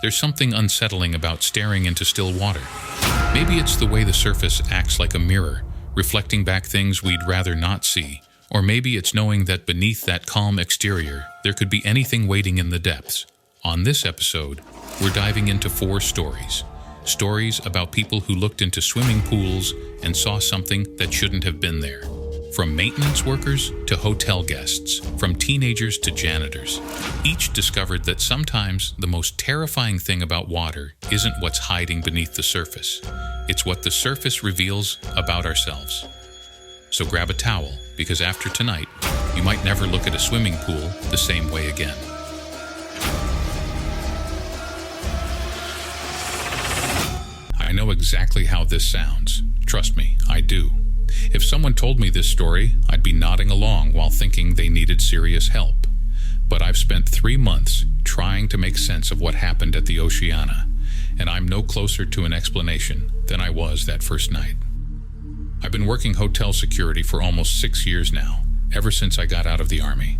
There's something unsettling about staring into still water. Maybe it's the way the surface acts like a mirror, reflecting back things we'd rather not see. Or maybe it's knowing that beneath that calm exterior, there could be anything waiting in the depths. On this episode, we're diving into 4 stories. Stories about people who looked into swimming pools and saw something that shouldn't have been there. From maintenance workers to hotel guests, from teenagers to janitors, each discovered that sometimes the most terrifying thing about water isn't what's hiding beneath the surface. It's what the surface reveals about ourselves. So grab a towel, because after tonight, you might never look at a swimming pool the same way again. I know exactly how this sounds. Trust me, I do. If someone told me this story, I'd be nodding along while thinking they needed serious help. But I've spent 3 months trying to make sense of what happened at the Oceana, and I'm no closer to an explanation than I was that first night. I've been working hotel security for almost 6 years now, ever since I got out of the Army.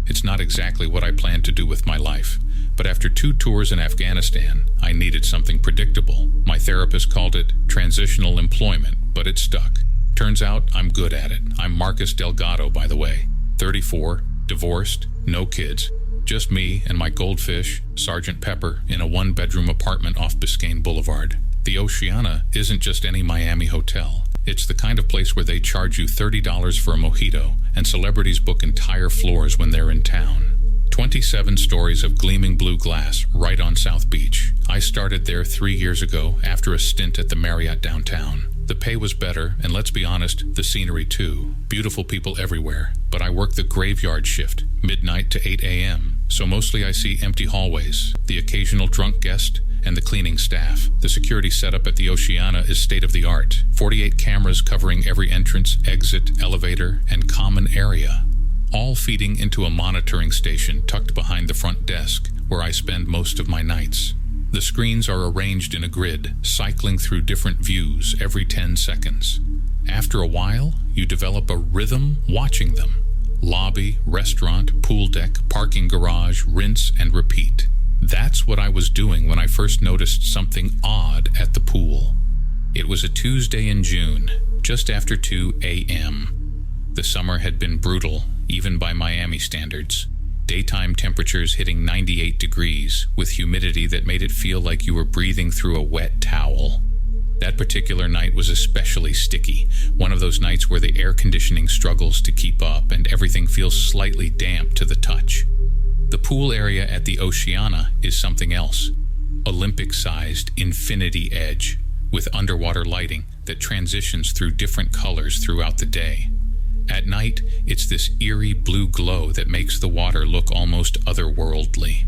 It's not exactly what I planned to do with my life, but after 2 tours in Afghanistan, I needed something predictable. My therapist called it transitional employment, but it stuck. Turns out I'm good at it. I'm Marcus Delgado, by the way. 34, divorced, no kids. Just me and my goldfish, Sergeant Pepper, in a 1-bedroom apartment off Biscayne Boulevard. The Oceana isn't just any Miami hotel. It's the kind of place where they charge you $30 for a mojito, and celebrities book entire floors when they're in town. 27 stories of gleaming blue glass right on South Beach. I started there 3 years ago after a stint at the Marriott downtown. The pay was better, and let's be honest, the scenery too. Beautiful people everywhere, but I work the graveyard shift, midnight to 8 a.m. So mostly I see empty hallways, the occasional drunk guest, and the cleaning staff. The security setup at the Oceana is state-of-the-art. 48 cameras covering every entrance, exit, elevator, and common area, all feeding into a monitoring station tucked behind the front desk, where I spend most of my nights. The screens are arranged in a grid, cycling through different views every 10 seconds. After a while, you develop a rhythm watching them. Lobby, restaurant, pool deck, parking garage, rinse and repeat. That's what I was doing when I first noticed something odd at the pool. It was a Tuesday in June, just after 2 a.m. The summer had been brutal, even by Miami standards. Daytime temperatures hitting 98 degrees, with humidity that made it feel like you were breathing through a wet towel. That particular night was especially sticky, one of those nights where the air conditioning struggles to keep up and everything feels slightly damp to the touch. The pool area at the Oceana is something else. Olympic-sized infinity edge, with underwater lighting that transitions through different colors throughout the day. At night, it's this eerie blue glow that makes the water look almost otherworldly.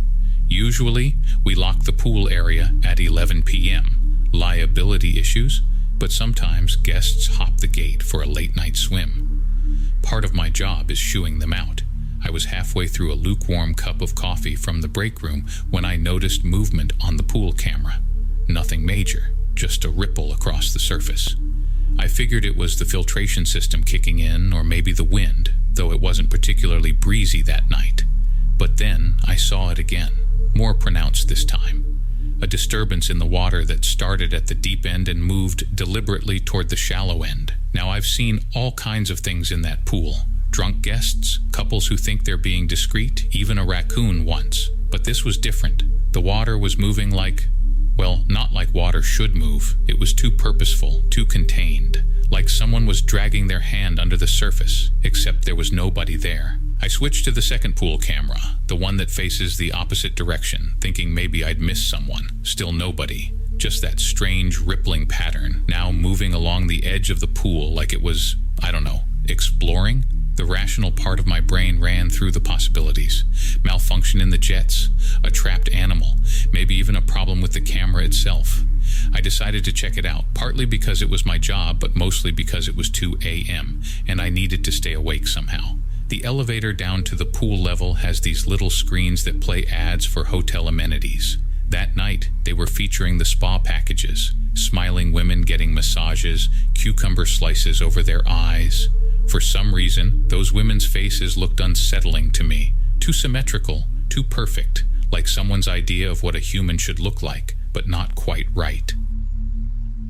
Usually, we lock the pool area at 11 p.m. Liability issues, but sometimes guests hop the gate for a late-night swim. Part of my job is shooing them out. I was halfway through a lukewarm cup of coffee from the break room when I noticed movement on the pool camera. Nothing major, just a ripple across the surface. I figured it was the filtration system kicking in, or maybe the wind, though it wasn't particularly breezy that night. But then I saw it again, more pronounced this time. A disturbance in the water that started at the deep end and moved deliberately toward the shallow end. Now I've seen all kinds of things in that pool. Drunk guests, couples who think they're being discreet, even a raccoon once. But this was different. The water was moving like, well, not like water should move. It was too purposeful, too contained, like someone was dragging their hand under the surface, except there was nobody there. I switched to the second pool camera, the one that faces the opposite direction, thinking maybe I'd miss someone. Still nobody. Just that strange rippling pattern, now moving along the edge of the pool like it was, exploring. The rational part of my brain ran through the possibilities. Malfunction in the jets, a trapped animal, maybe even a problem with the camera itself. I decided to check it out, partly because it was my job, but mostly because it was 2 a.m., and I needed to stay awake somehow. The elevator down to the pool level has these little screens that play ads for hotel amenities. That night, they were featuring the spa packages, smiling women getting massages, cucumber slices over their eyes. For some reason, those women's faces looked unsettling to me, too symmetrical, too perfect, like someone's idea of what a human should look like, but not quite right.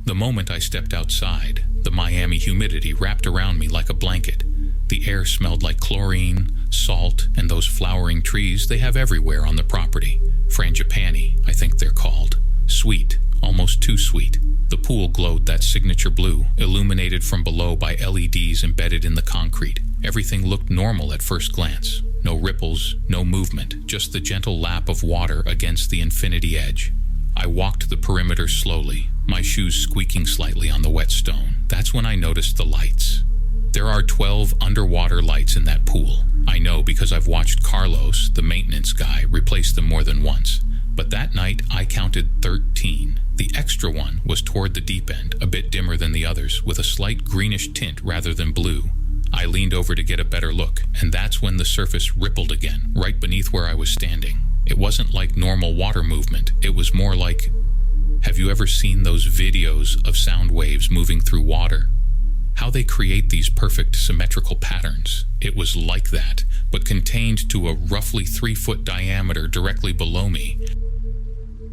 The moment I stepped outside, the Miami humidity wrapped around me like a blanket. The air smelled like chlorine, salt, and those flowering trees they have everywhere on the property. Frangipani, I think they're called. Sweet, almost too sweet. The pool glowed that signature blue, illuminated from below by LEDs embedded in the concrete. Everything looked normal at first glance. No ripples, no movement, just the gentle lap of water against the infinity edge. I walked the perimeter slowly, my shoes squeaking slightly on the wet stone. That's when I noticed the lights. There are 12 underwater lights in that pool. I know because I've watched Carlos, the maintenance guy, replace them more than once. But that night, I counted 13. The extra one was toward the deep end, a bit dimmer than the others, with a slight greenish tint rather than blue. I leaned over to get a better look, and that's when the surface rippled again, right beneath where I was standing. It wasn't like normal water movement. It was more like... Have you ever seen those videos of sound waves moving through water? How they create these perfect symmetrical patterns. It was like that, but contained to a roughly 3-foot diameter directly below me.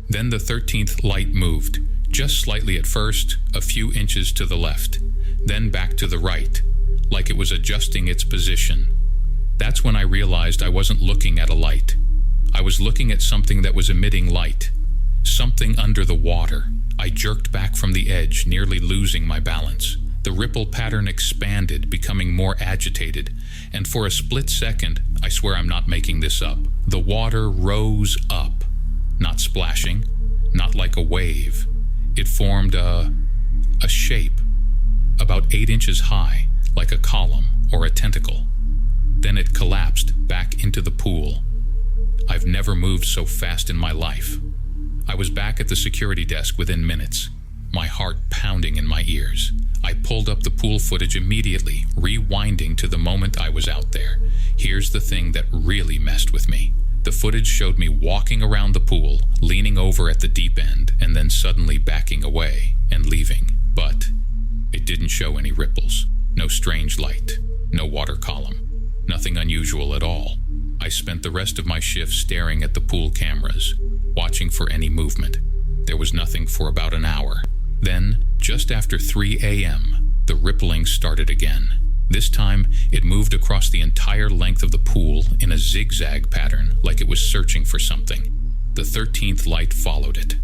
Then the 13th light moved, just slightly at first, a few inches to the left, then back to the right, like it was adjusting its position. That's when I realized I wasn't looking at a light. I was looking at something that was emitting light. Something under the water. I jerked back from the edge, nearly losing my balance. The ripple pattern expanded, becoming more agitated, and for a split second, I swear I'm not making this up, the water rose up. Not splashing, not like a wave. It formed a shape, about 8 inches high, like a column or a tentacle. Then it collapsed back into the pool. I've never moved so fast in my life. I was back at the security desk within minutes, my heart pounding in my ears. I pulled up the pool footage immediately, rewinding to the moment I was out there. Here's the thing that really messed with me. The footage showed me walking around the pool, leaning over at the deep end, and then suddenly backing away and leaving. But it didn't show any ripples, no strange light, no water column, nothing unusual at all. I spent the rest of my shift staring at the pool cameras, watching for any movement. There was nothing for about an hour. Then, just after 3 a.m., the rippling started again. This time, it moved across the entire length of the pool in a zigzag pattern, like it was searching for something. The 13th light followed it.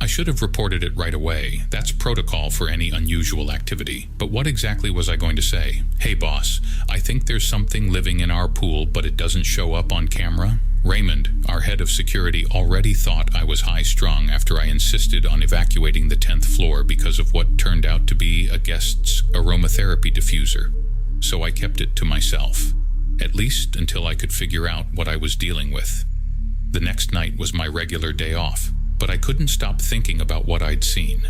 I should have reported it right away. That's protocol for any unusual activity. But what exactly was I going to say? Hey boss, I think there's something living in our pool, but it doesn't show up on camera? Raymond, our head of security, already thought I was high-strung after I insisted on evacuating the 10th floor because of what turned out to be a guest's aromatherapy diffuser. So I kept it to myself, at least until I could figure out what I was dealing with. The next night was my regular day off, but I couldn't stop thinking about what I'd seen.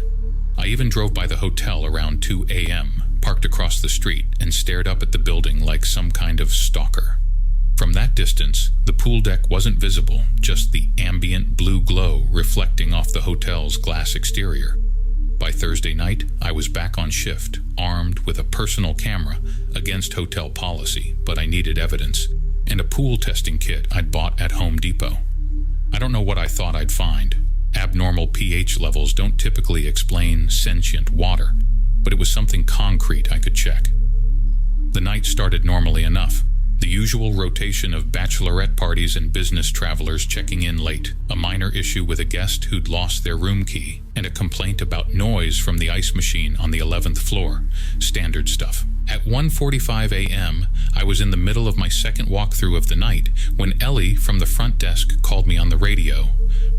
I even drove by the hotel around 2 a.m., parked across the street, and stared up at the building like some kind of stalker. From that distance, the pool deck wasn't visible, just the ambient blue glow reflecting off the hotel's glass exterior. By Thursday night, I was back on shift, armed with a personal camera, against hotel policy, but I needed evidence, and a pool testing kit I'd bought at Home Depot. I don't know what I thought I'd find. Abnormal pH levels don't typically explain sentient water, but it was something concrete I could check. The night started normally enough. The usual rotation of bachelorette parties and business travelers checking in late, a minor issue with a guest who'd lost their room key, and a complaint about noise from the ice machine on the 11th floor. Standard stuff. At 1:45 a.m., I was in the middle of my second walkthrough of the night when Ellie from the front desk called me on the radio.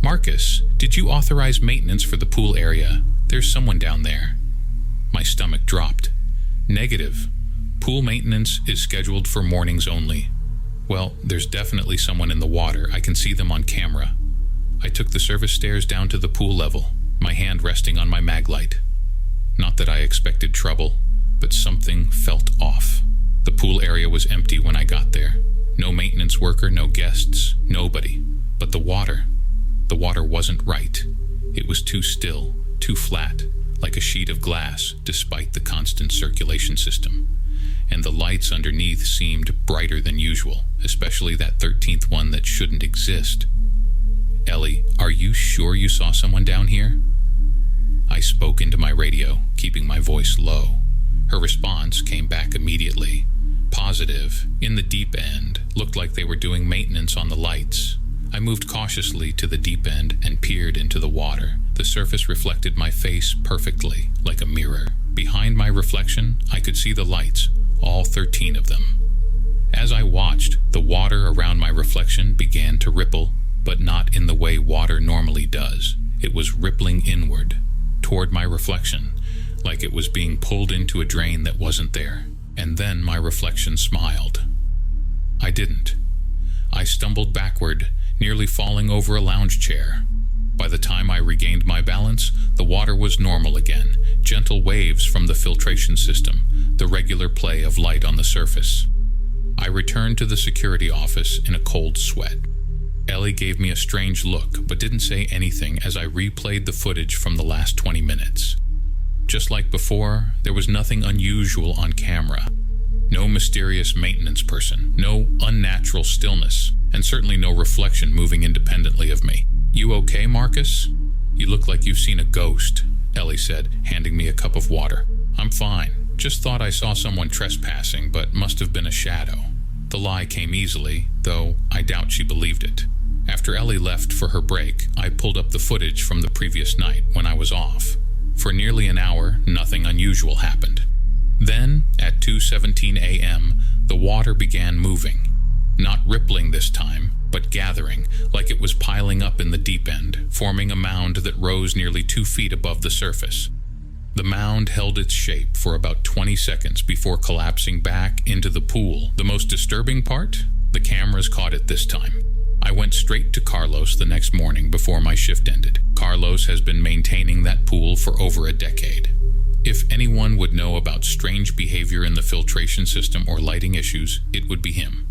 "Marcus, did you authorize maintenance for the pool area? There's someone down there." My stomach dropped. "Negative. Pool maintenance is scheduled for mornings only." "Well, there's definitely someone in the water. I can see them on camera." I took the service stairs down to the pool level, my hand resting on my mag light. Not that I expected trouble, but something felt off. The pool area was empty when I got there. No maintenance worker, no guests, nobody. But the water wasn't right. It was too still, too flat, like a sheet of glass, despite the constant circulation system. And the lights underneath seemed brighter than usual, especially that 13th one that shouldn't exist. Ellie, are you sure you saw someone down here? I spoke into my radio, keeping my voice low. Her response came back immediately. Positive, in the deep end, looked like they were doing maintenance on the lights. I moved cautiously to the deep end and peered into the water. The surface reflected my face perfectly, like a mirror. Behind my reflection, I could see the lights, all 13 of them. As I watched, the water around my reflection began to ripple, but not in the way water normally does. It was rippling inward, toward my reflection, like it was being pulled into a drain that wasn't there. And then my reflection smiled. I didn't. I stumbled backward, nearly falling over a lounge chair. By the time I regained my balance, the water was normal again, gentle waves from the filtration system, the regular play of light on the surface. I returned to the security office in a cold sweat. Ellie gave me a strange look, but didn't say anything as I replayed the footage from the last 20 minutes. Just like before, there was nothing unusual on camera. No mysterious maintenance person, no unnatural stillness, and certainly no reflection moving independently of me. "You okay, Marcus? You look like you've seen a ghost," Ellie said, handing me a cup of water. "I'm fine. Just thought I saw someone trespassing, but must have been a shadow." The lie came easily, though I doubt she believed it. After Ellie left for her break, I pulled up the footage from the previous night when I was off. For nearly an hour, nothing unusual happened. Then, at 2:17 a.m., the water began moving. Not rippling this time, but gathering, like it was piling up in the deep end, forming a mound that rose nearly 2 feet above the surface. The mound held its shape for about 20 seconds before collapsing back into the pool. The most disturbing part? The cameras caught it this time. I went straight to Carlos the next morning before my shift ended. Carlos has been maintaining that pool for over a decade. If anyone would know about strange behavior in the filtration system or lighting issues, it would be him.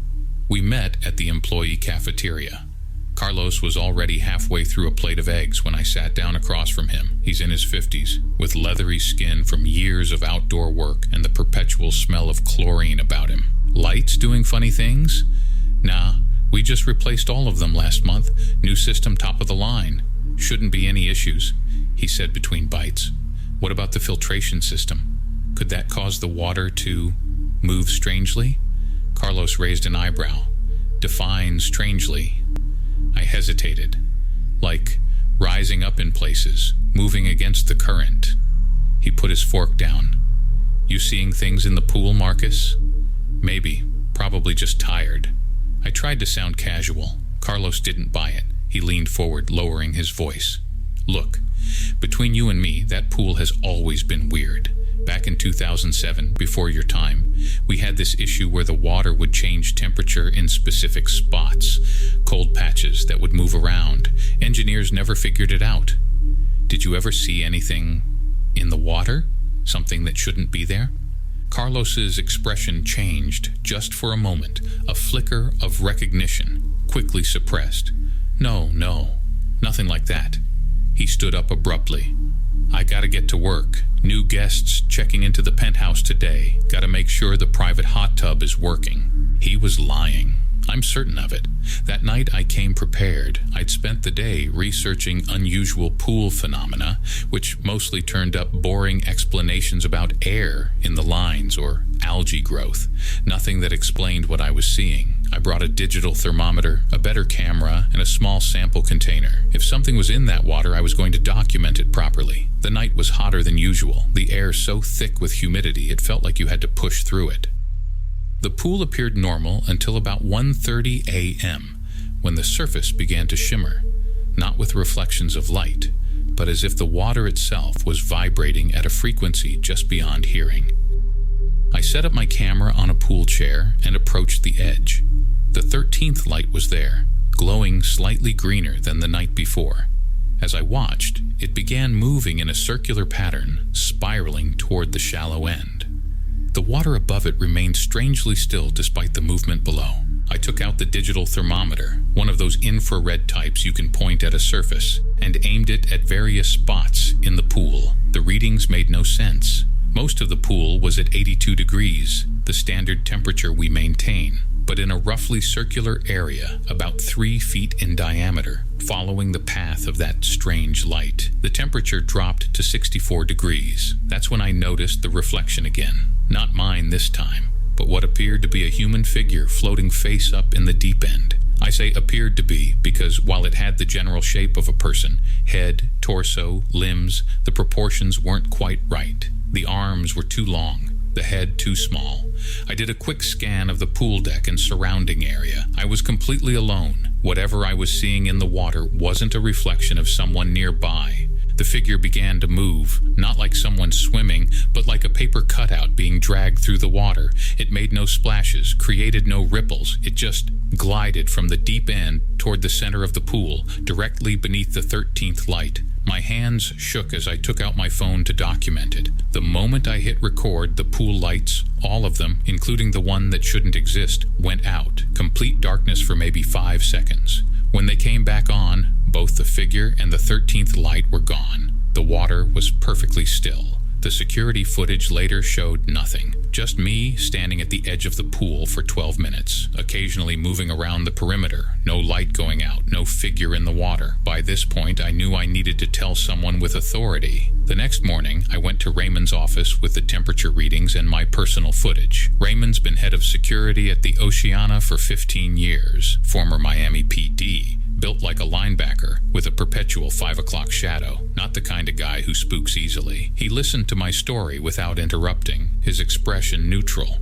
We met at the employee cafeteria. Carlos was already halfway through a plate of eggs when I sat down across from him. He's in his 50s, with leathery skin from years of outdoor work and the perpetual smell of chlorine about him. "Lights doing funny things?" "Nah, we just replaced all of them last month. New system, top of the line. Shouldn't be any issues," he said between bites. "What about the filtration system? Could that cause the water to move strangely?" Carlos raised an eyebrow. "Define strangely." I hesitated. "Like rising up in places, moving against the current." He put his fork down. "You seeing things in the pool, Marcus?" "Maybe. Probably just tired." I tried to sound casual. Carlos didn't buy it. He leaned forward, lowering his voice. "Look, between you and me, that pool has always been weird. Back in 2007, before your time, we had this issue where the water would change temperature in specific spots, cold patches that would move around. Engineers never figured it out. Did you ever see anything in the water? Something that shouldn't be there?" Carlos's expression changed just for a moment, a flicker of recognition, quickly suppressed. No, nothing like that." He stood up abruptly. "I gotta get to work. New guests checking into the penthouse today. Gotta make sure the private hot tub is working." He was lying. I'm certain of it. That night I came prepared. I'd spent the day researching unusual pool phenomena, which mostly turned up boring explanations about air in the lines or algae growth. Nothing that explained what I was seeing. I brought a digital thermometer, a better camera, and a small sample container. If something was in that water, I was going to document it properly. The night was hotter than usual, the air so thick with humidity it felt like you had to push through it. The pool appeared normal until about 1:30 a.m., when the surface began to shimmer, not with reflections of light, but as if the water itself was vibrating at a frequency just beyond hearing. I set up my camera on a pool chair and approached the edge. The 13th light was there, glowing slightly greener than the night before. As I watched, it began moving in a circular pattern, spiraling toward the shallow end. The water above it remained strangely still despite the movement below. I took out the digital thermometer, one of those infrared types you can point at a surface, and aimed it at various spots in the pool. The readings made no sense. Most of the pool was at 82 degrees, the standard temperature we maintain, but in a roughly circular area about 3 feet in diameter, following the path of that strange light. The temperature dropped to 64 degrees. That's when I noticed the reflection again. Not mine this time, but what appeared to be a human figure floating face up in the deep end. I say appeared to be because while it had the general shape of a person, head, torso, limbs, the proportions weren't quite right. The arms were too long, the head too small. I did a quick scan of the pool deck and surrounding area. I was completely alone. Whatever I was seeing in the water wasn't a reflection of someone nearby. The figure began to move, not like someone swimming, but like a paper cutout being dragged through the water. It made no splashes, created no ripples. It just glided from the deep end toward the center of the pool, directly beneath the 13th light. My hands shook as I took out my phone to document it. The moment I hit record, the pool lights, all of them, including the one that shouldn't exist, went out. Complete darkness for maybe 5 seconds. When they came back on, both the figure and the 13th light were gone. The water was perfectly still. The security footage later showed nothing. Just me standing at the edge of the pool for 12 minutes, occasionally moving around the perimeter. No light going out, no figure in the water. By this point, I knew I needed to tell someone with authority. The next morning, I went to Raymond's office with the temperature readings and my personal footage. Raymond's been head of security at the Oceana for 15 years, former Miami PD. Built like a linebacker, with a perpetual 5 o'clock shadow, not the kind of guy who spooks easily. He listened to my story without interrupting, his expression neutral.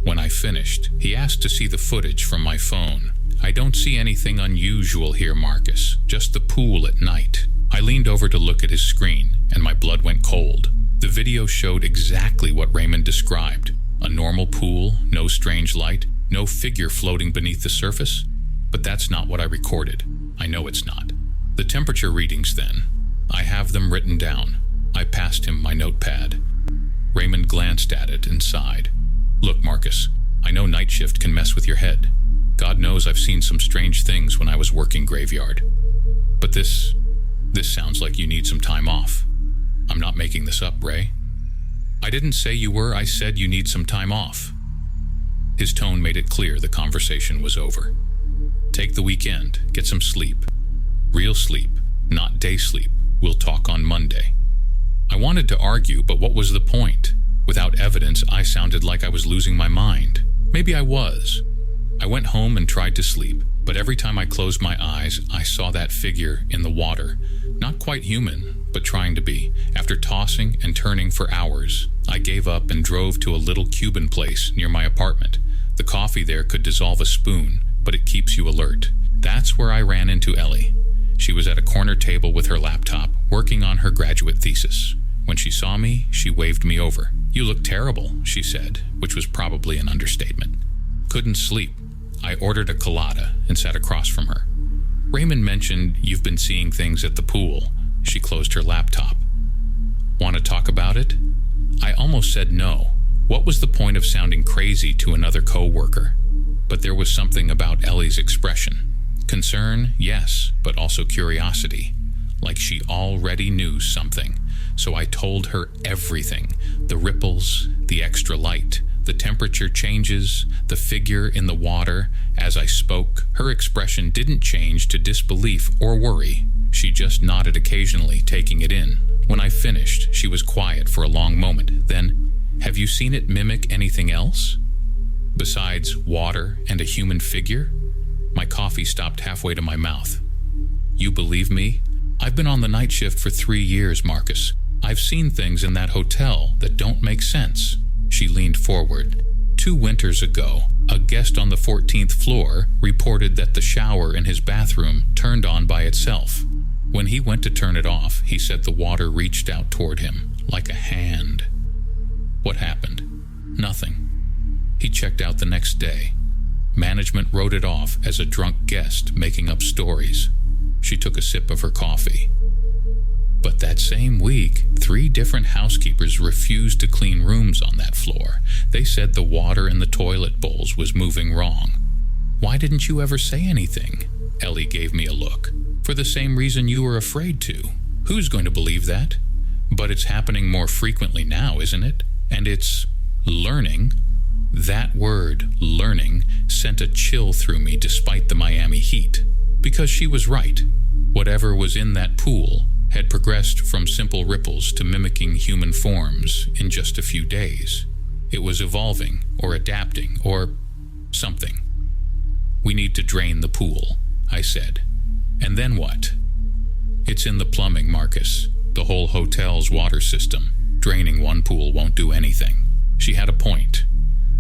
When I finished, he asked to see the footage from my phone. "I don't see anything unusual here, Marcus, just the pool at night." I leaned over to look at his screen, and my blood went cold. The video showed exactly what Raymond described. A normal pool, no strange light, no figure floating beneath the surface. But that's not what I recorded. I know it's not. The temperature readings then. I have them written down. I passed him my notepad. Raymond glanced at it and sighed. "Look, Marcus, I know night shift can mess with your head. God knows I've seen some strange things when I was working graveyard. But this sounds like you need some time off. I'm not making this up, Ray. I didn't say you were, I said you need some time off." His tone made it clear the conversation was over. "Take the weekend, get some sleep. Real sleep, not day sleep. We'll talk on Monday." I wanted to argue, but what was the point? Without evidence, I sounded like I was losing my mind. Maybe I was. I went home and tried to sleep, but every time I closed my eyes, I saw that figure in the water. Not quite human, but trying to be. After tossing and turning for hours, I gave up and drove to a little Cuban place near my apartment. The coffee there could dissolve a spoon, but it keeps you alert. That's where I ran into Ellie. She was at a corner table with her laptop, working on her graduate thesis. When she saw me, she waved me over. "You look terrible," she said, which was probably an understatement. Couldn't sleep. I ordered a colada and sat across from her. "Raymond mentioned you've been seeing things at the pool." She closed her laptop. "Want to talk about it?" I almost said no. What was the point of sounding crazy to another co-worker? But there was something about Ellie's expression. Concern, yes, but also curiosity. Like she already knew something. So I told her everything. The ripples, the extra light, the temperature changes, the figure in the water. As I spoke, her expression didn't change to disbelief or worry. She just nodded occasionally, taking it in. When I finished, she was quiet for a long moment. Then, "Have you seen it mimic anything else? Besides water and a human figure?" My coffee stopped halfway to my mouth. "You believe me? I've been on the night shift for 3 years, Marcus. I've seen things in that hotel that don't make sense." She leaned forward. 2 winters ago, a guest on the 14th floor reported that the shower in his bathroom turned on by itself. When he went to turn it off, he said the water reached out toward him, like a hand. What happened? Nothing. He checked out the next day. Management wrote it off as a drunk guest making up stories. She took a sip of her coffee. But that same week, 3 different housekeepers refused to clean rooms on that floor. They said the water in the toilet bowls was moving wrong. "Why didn't you ever say anything?" Ellie gave me a look. "For the same reason you were afraid to. Who's going to believe that? But it's happening more frequently now, isn't it? And it's learning." That word, learning, sent a chill through me despite the Miami heat. Because she was right. Whatever was in that pool had progressed from simple ripples to mimicking human forms in just a few days. It was evolving, or adapting, or something. "We need to drain the pool," I said. "And then what?" "It's in the plumbing, Marcus. The whole hotel's water system. Draining one pool won't do anything." She had a point.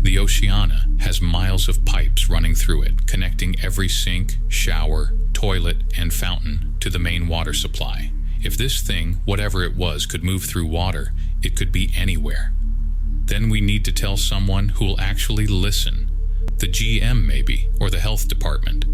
The Oceana has miles of pipes running through it, connecting every sink, shower, toilet, and fountain to the main water supply. If this thing, whatever it was, could move through water, it could be anywhere. Then we need to tell someone who'll actually listen. The GM, maybe, or the health department.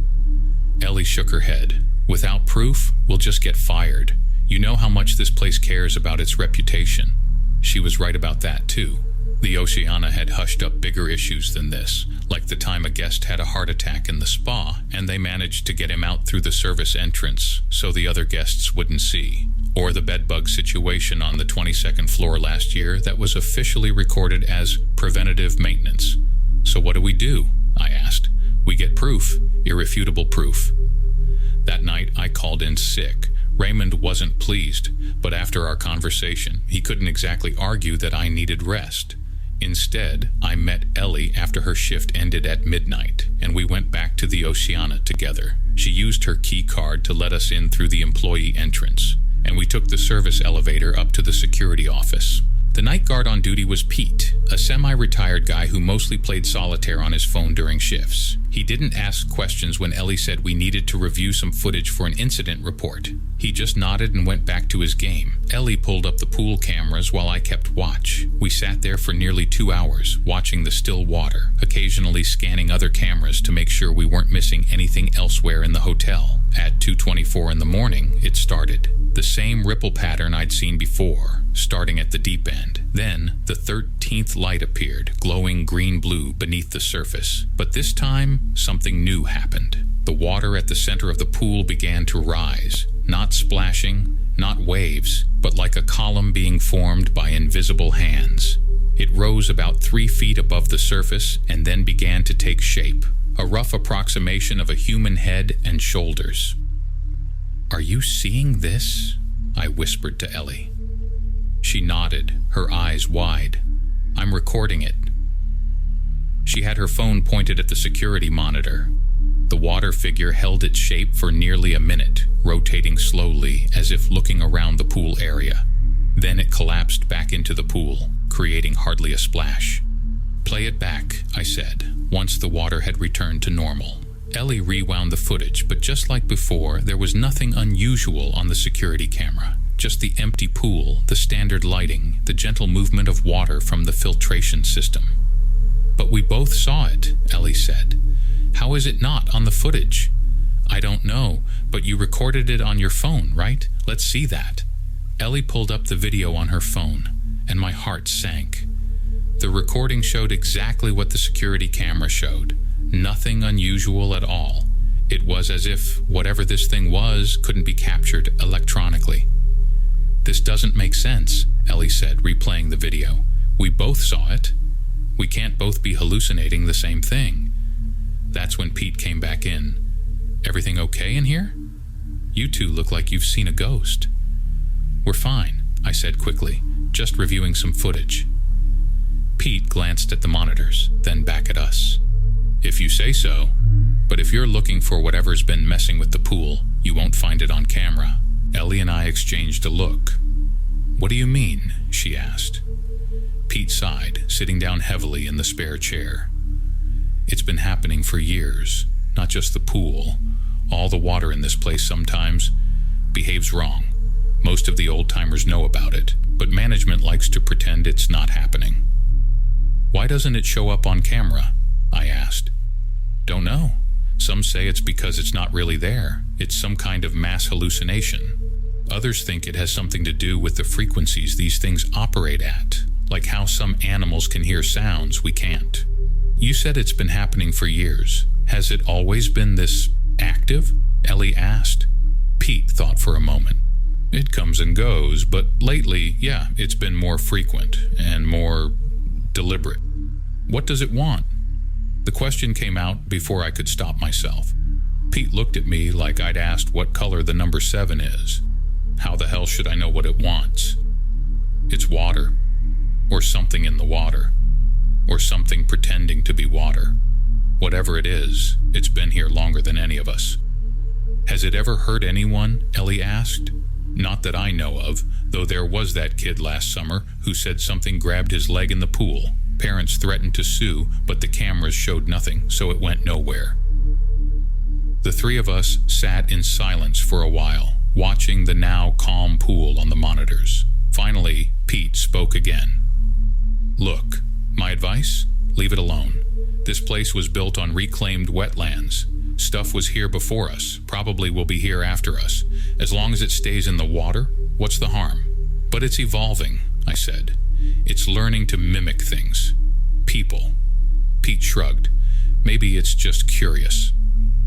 Ellie shook her head. "Without proof, we'll just get fired. You know how much this place cares about its reputation." She was right about that, too. The Oceana had hushed up bigger issues than this, like the time a guest had a heart attack in the spa, and they managed to get him out through the service entrance so the other guests wouldn't see. Or the bedbug situation on the 22nd floor last year that was officially recorded as preventative maintenance. "So what do?" I asked. "We get proof, irrefutable proof." That night I called in sick. Raymond wasn't pleased, but after our conversation, he couldn't exactly argue that I needed rest. Instead, I met Ellie after her shift ended at midnight, and we went back to the Oceana together. She used her key card to let us in through the employee entrance, and we took the service elevator up to the security office. The night guard on duty was Pete, a semi-retired guy who mostly played solitaire on his phone during shifts. He didn't ask questions when Ellie said we needed to review some footage for an incident report. He just nodded and went back to his game. Ellie pulled up the pool cameras while I kept watch. We sat there for nearly 2 hours, watching the still water, occasionally scanning other cameras to make sure we weren't missing anything elsewhere in the hotel. At 2:24 in the morning, it started. The same ripple pattern I'd seen before, starting at the deep end. Then, the 13th light appeared, glowing green-blue beneath the surface. But this time, something new happened. The water at the center of the pool began to rise, not splashing, not waves, but like a column being formed by invisible hands. It rose about 3 feet above the surface and then began to take shape, a rough approximation of a human head and shoulders. "Are you seeing this?" I whispered to Ellie. She nodded, her eyes wide. "I'm recording it." She had her phone pointed at the security monitor. The water figure held its shape for nearly a minute, rotating slowly as if looking around the pool area. Then it collapsed back into the pool, creating hardly a splash. "Play it back," I said, once the water had returned to normal. Ellie rewound the footage, but just like before, there was nothing unusual on the security camera. Just the empty pool, the standard lighting, the gentle movement of water from the filtration system. "But we both saw it," Ellie said. "How is it not on the footage?" "I don't know, but you recorded it on your phone, right? Let's see that." Ellie pulled up the video on her phone, and my heart sank. The recording showed exactly what the security camera showed. Nothing unusual at all. It was as if whatever this thing was couldn't be captured electronically. "This doesn't make sense," Ellie said, replaying the video. "We both saw it. We can't both be hallucinating the same thing." That's when Pete came back in. "Everything okay in here? You two look like you've seen a ghost." "We're fine," I said quickly, "just reviewing some footage." Pete glanced at the monitors, then back at us. "If you say so, but if you're looking for whatever's been messing with the pool, you won't find it on camera." Ellie and I exchanged a look. "What do you mean?" she asked. Pete sighed, sitting down heavily in the spare chair. "It's been happening for years, not just the pool. All the water in this place sometimes behaves wrong. Most of the old-timers know about it, but management likes to pretend it's not happening." "Why doesn't it show up on camera?" I asked. "Don't know. Some say it's because it's not really there. It's some kind of mass hallucination. Others think it has something to do with the frequencies these things operate at, like how some animals can hear sounds we can't." "You said it's been happening for years. Has it always been this active?" Ellie asked. Pete thought for a moment. "It comes and goes, but lately, yeah, it's been more frequent and more deliberate." What does it want? The question came out before I could stop myself. Pete looked at me like I'd asked what color the number 7 is. How the hell should I know what it wants? It's water. Or something in the water. Or something pretending to be water. Whatever it is, it's been here longer than any of us. Has it ever hurt anyone? Ellie asked. Not that I know of, though there was that kid last summer who said something grabbed his leg in the pool. Parents threatened to sue, but the cameras showed nothing, so it went nowhere. The three of us sat in silence for a while, watching the now calm pool on the monitors. Finally, Pete spoke again. Look, my advice? Leave it alone. This place was built on reclaimed wetlands. Stuff was here before us, probably will be here after us. As long as it stays in the water, what's the harm? But it's evolving, I said. It's learning to mimic things. People. Pete shrugged. Maybe it's just curious.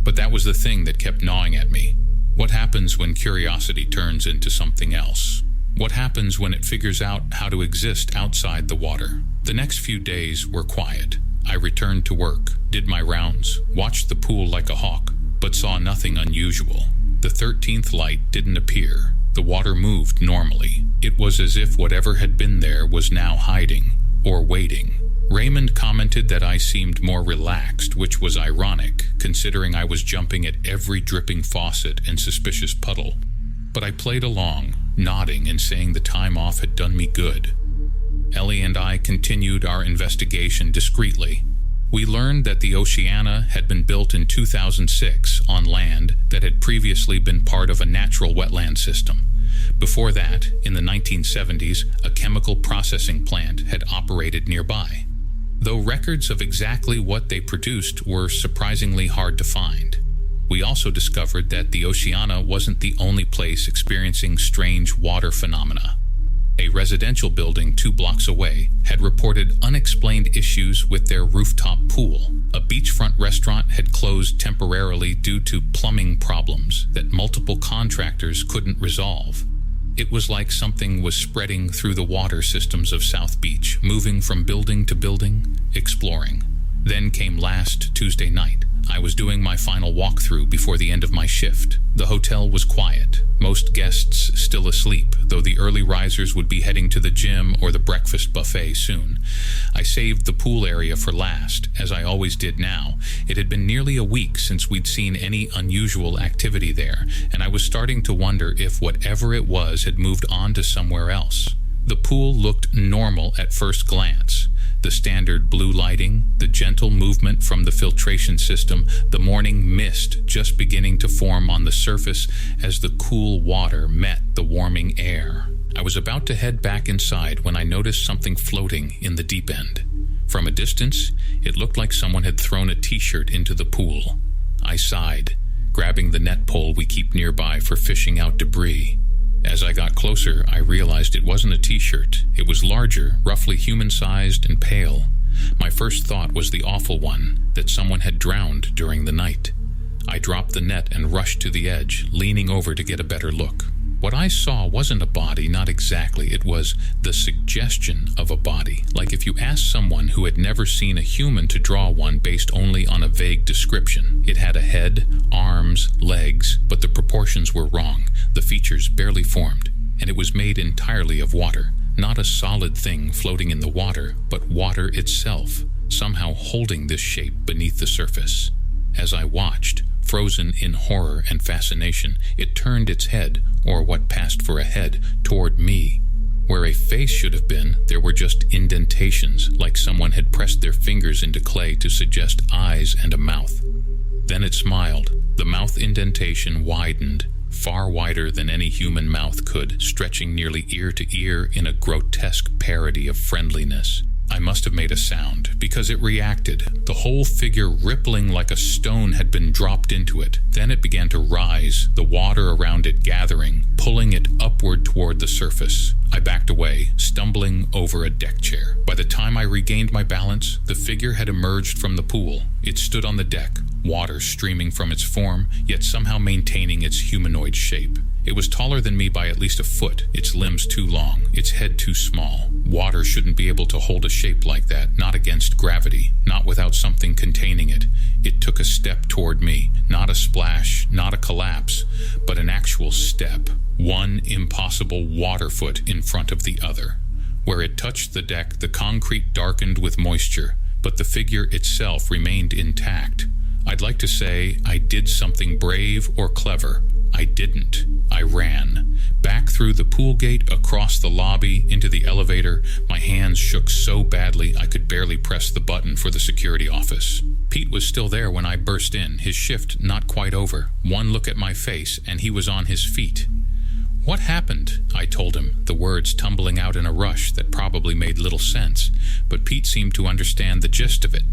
But that was the thing that kept gnawing at me. What happens when curiosity turns into something else? What happens when it figures out how to exist outside the water? The next few days were quiet. I returned to work, did my rounds, watched the pool like a hawk, but saw nothing unusual. The 13th light didn't appear. The water moved normally. It was as if whatever had been there was now hiding, or waiting. Raymond commented that I seemed more relaxed, which was ironic, considering I was jumping at every dripping faucet and suspicious puddle. But I played along, nodding and saying the time off had done me good. Ellie and I continued our investigation discreetly. We learned that the Oceana had been built in 2006 on land that had previously been part of a natural wetland system. Before that, in the 1970s, a chemical processing plant had operated nearby, though records of exactly what they produced were surprisingly hard to find. We also discovered that the Oceana wasn't the only place experiencing strange water phenomena. A residential building 2 blocks away had reported unexplained issues with their rooftop pool. A beachfront restaurant had closed temporarily due to plumbing problems that multiple contractors couldn't resolve. It was like something was spreading through the water systems of South Beach, moving from building to building, exploring. Then came last Tuesday night. I was doing my final walkthrough before the end of my shift. The hotel was quiet, most guests still asleep, though the early risers would be heading to the gym or the breakfast buffet soon. I saved the pool area for last, as I always did now. It had been nearly a week since we'd seen any unusual activity there, and I was starting to wonder if whatever it was had moved on to somewhere else. The pool looked normal at first glance. The standard blue lighting, the gentle movement from the filtration system, the morning mist just beginning to form on the surface as the cool water met the warming air. I was about to head back inside when I noticed something floating in the deep end. From a distance, it looked like someone had thrown a t-shirt into the pool. I sighed, grabbing the net pole we keep nearby for fishing out debris. As I got closer, I realized it wasn't a t-shirt. It was larger, roughly human-sized and pale. My first thought was the awful one, that someone had drowned during the night. I dropped the net and rushed to the edge, leaning over to get a better look. What I saw wasn't a body, not exactly. It was the suggestion of a body, like if you asked someone who had never seen a human to draw one based only on a vague description. It had a head, arms, legs, but the proportions were wrong, the features barely formed, and it was made entirely of water. Not a solid thing floating in the water, but water itself, somehow holding this shape beneath the surface. As I watched, frozen in horror and fascination, it turned its head, or what passed for a head, toward me. Where a face should have been, there were just indentations, like someone had pressed their fingers into clay to suggest eyes and a mouth. Then it smiled. The mouth indentation widened, far wider than any human mouth could, stretching nearly ear to ear in a grotesque parody of friendliness. I must have made a sound, because it reacted, the whole figure rippling like a stone had been dropped into it. Then it began to rise, the water around it gathering, pulling it upward toward the surface. I backed away, stumbling over a deck chair. By the time I regained my balance, the figure had emerged from the pool. It stood on the deck, water streaming from its form, yet somehow maintaining its humanoid shape. It was taller than me by at least a foot, its limbs too long, its head too small. Water shouldn't be able to hold a shape like that, not against gravity, not without something containing it. It took a step toward me, not a splash, not a collapse, but an actual step, one impossible water foot in front of the other. Where it touched the deck, the concrete darkened with moisture, but the figure itself remained intact. I'd like to say I did something brave or clever. I didn't. I ran. Back through the pool gate, across the lobby, into the elevator. My hands shook so badly I could barely press the button for the security office. Pete was still there when I burst in, his shift not quite over. One look at my face, and he was on his feet. "What happened?" I told him, the words tumbling out in a rush that probably made little sense, but Pete seemed to understand the gist of it.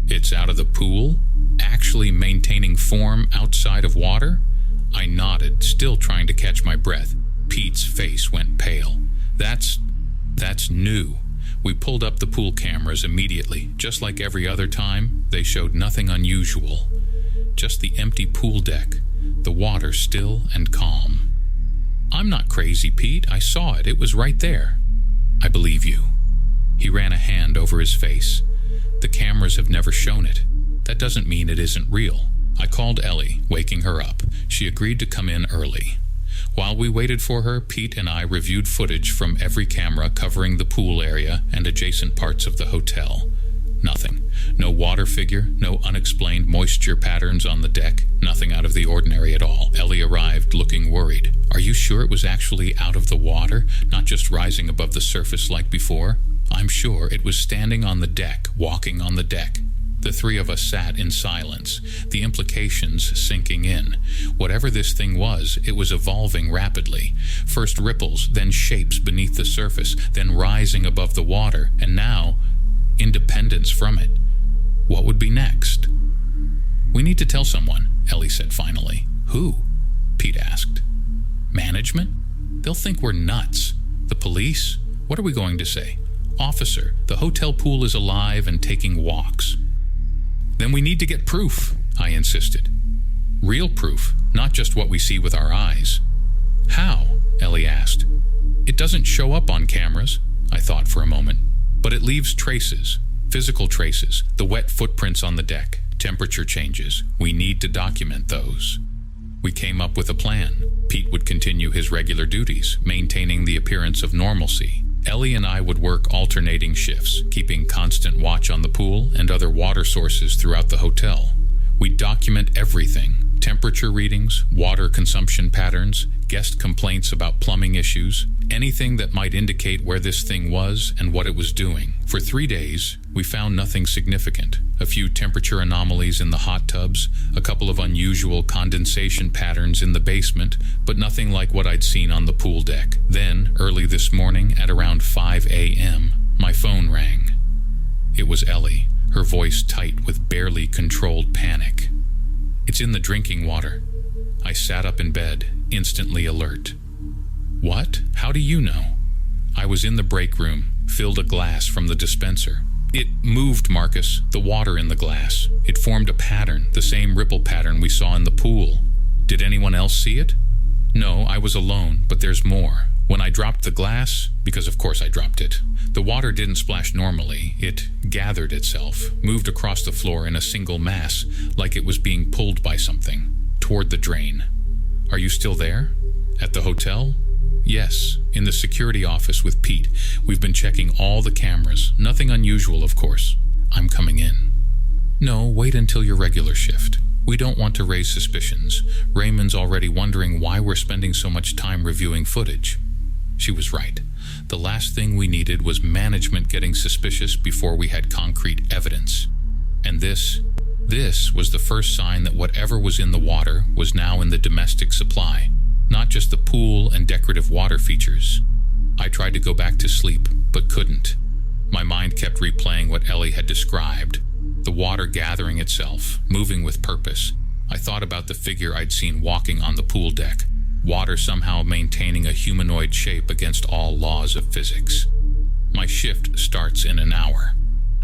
"It's out of the pool? Actually maintaining form outside of water?" I nodded, still trying to catch my breath. Pete's face went pale. That's new. We pulled up the pool cameras immediately. Just like every other time, they showed nothing unusual. Just the empty pool deck, the water still and calm. "I'm not crazy, Pete. I saw it. It was right there." "I believe you." He ran a hand over his face. "The cameras have never shown it. That doesn't mean it isn't real." I called Ellie, waking her up. She agreed to come in early. While we waited for her, Pete and I reviewed footage from every camera covering the pool area and adjacent parts of the hotel. Nothing. No water figure, no unexplained moisture patterns on the deck, nothing out of the ordinary at all. Ellie arrived looking worried. "Are you sure it was actually out of the water, not just rising above the surface like before?" "I'm sure it was standing on the deck, walking on the deck." The three of us sat in silence, the implications sinking in. Whatever this thing was, it was evolving rapidly. First ripples, then shapes beneath the surface, then rising above the water, and now independence from it. What would be next? "We need to tell someone," Ellie said finally. "Who?" Pete asked. "Management? They'll think we're nuts. The police? What are we going to say? Officer, the hotel pool is alive and taking walks." "Then we need to get proof," I insisted. "Real proof, not just what we see with our eyes." "How?" Ellie asked. "It doesn't show up on cameras," I thought for a moment. "But it leaves traces, physical traces, the wet footprints on the deck, temperature changes. We need to document those." We came up with a plan. Pete would continue his regular duties, maintaining the appearance of normalcy. Ellie and I would work alternating shifts, keeping constant watch on the pool and other water sources throughout the hotel. We'd document everything: temperature readings, water consumption patterns, guest complaints about plumbing issues, anything that might indicate where this thing was and what it was doing. For 3 days, we found nothing significant. A few temperature anomalies in the hot tubs, a couple of unusual condensation patterns in the basement, but nothing like what I'd seen on the pool deck. Then, early this morning at around 5 a.m., my phone rang. It was Ellie, her voice tight with barely controlled panic. "It's in the drinking water." I sat up in bed, instantly alert. "What? How do you know?" I was in the break room, filled a glass from the dispenser. "It moved, Marcus, the water in the glass. It formed a pattern, the same ripple pattern we saw in the pool." "Did anyone else see it?" "No, I was alone, but there's more. When I dropped the glass, because of course I dropped it, the water didn't splash normally. It gathered itself, moved across the floor in a single mass, like it was being pulled by something, toward the drain." "Are you still there? At the hotel?" "Yes, in the security office with Pete. We've been checking all the cameras. Nothing unusual, of course." "I'm coming in." "No, wait until your regular shift. We don't want to raise suspicions. Raymond's already wondering why we're spending so much time reviewing footage." She was right. The last thing we needed was management getting suspicious before we had concrete evidence. And this was the first sign that whatever was in the water was now in the domestic supply, not just the pool and decorative water features. I tried to go back to sleep, but couldn't. My mind kept replaying what Ellie had described, the water gathering itself, moving with purpose. I thought about the figure I'd seen walking on the pool deck, water somehow maintaining a humanoid shape against all laws of physics. My shift starts in an hour.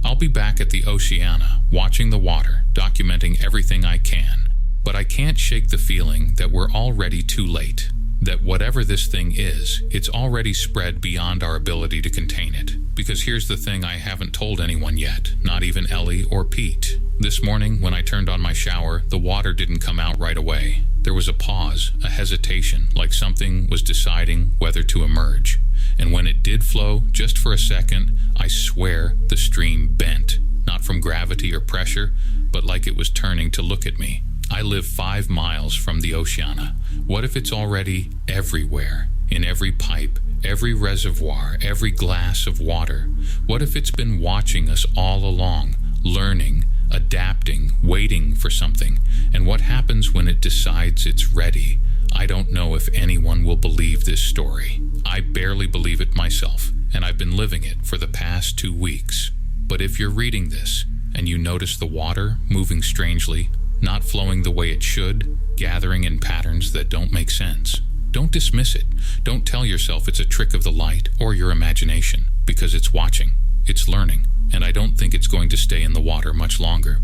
I'll be back at the Oceana, watching the water, documenting everything I can. But I can't shake the feeling that we're already too late. That whatever this thing is, it's already spread beyond our ability to contain it. Because here's the thing I haven't told anyone yet, not even Ellie or Pete. This morning, when I turned on my shower, the water didn't come out right away. There was a pause, a hesitation, like something was deciding whether to emerge. And when it did flow, just for a second, I swear the stream bent. Not from gravity or pressure, but like it was turning to look at me. I live 5 miles from the Oceana. What if it's already everywhere, in every pipe, every reservoir, every glass of water? What if it's been watching us all along, learning, adapting, waiting for something? And what happens when it decides it's ready? I don't know if anyone will believe this story. I barely believe it myself, and I've been living it for the past 2 weeks. But if you're reading this, and you notice the water moving strangely, not flowing the way it should, gathering in patterns that don't make sense, don't dismiss it. Don't tell yourself it's a trick of the light or your imagination, because it's watching, it's learning, and I don't think it's going to stay in the water much longer.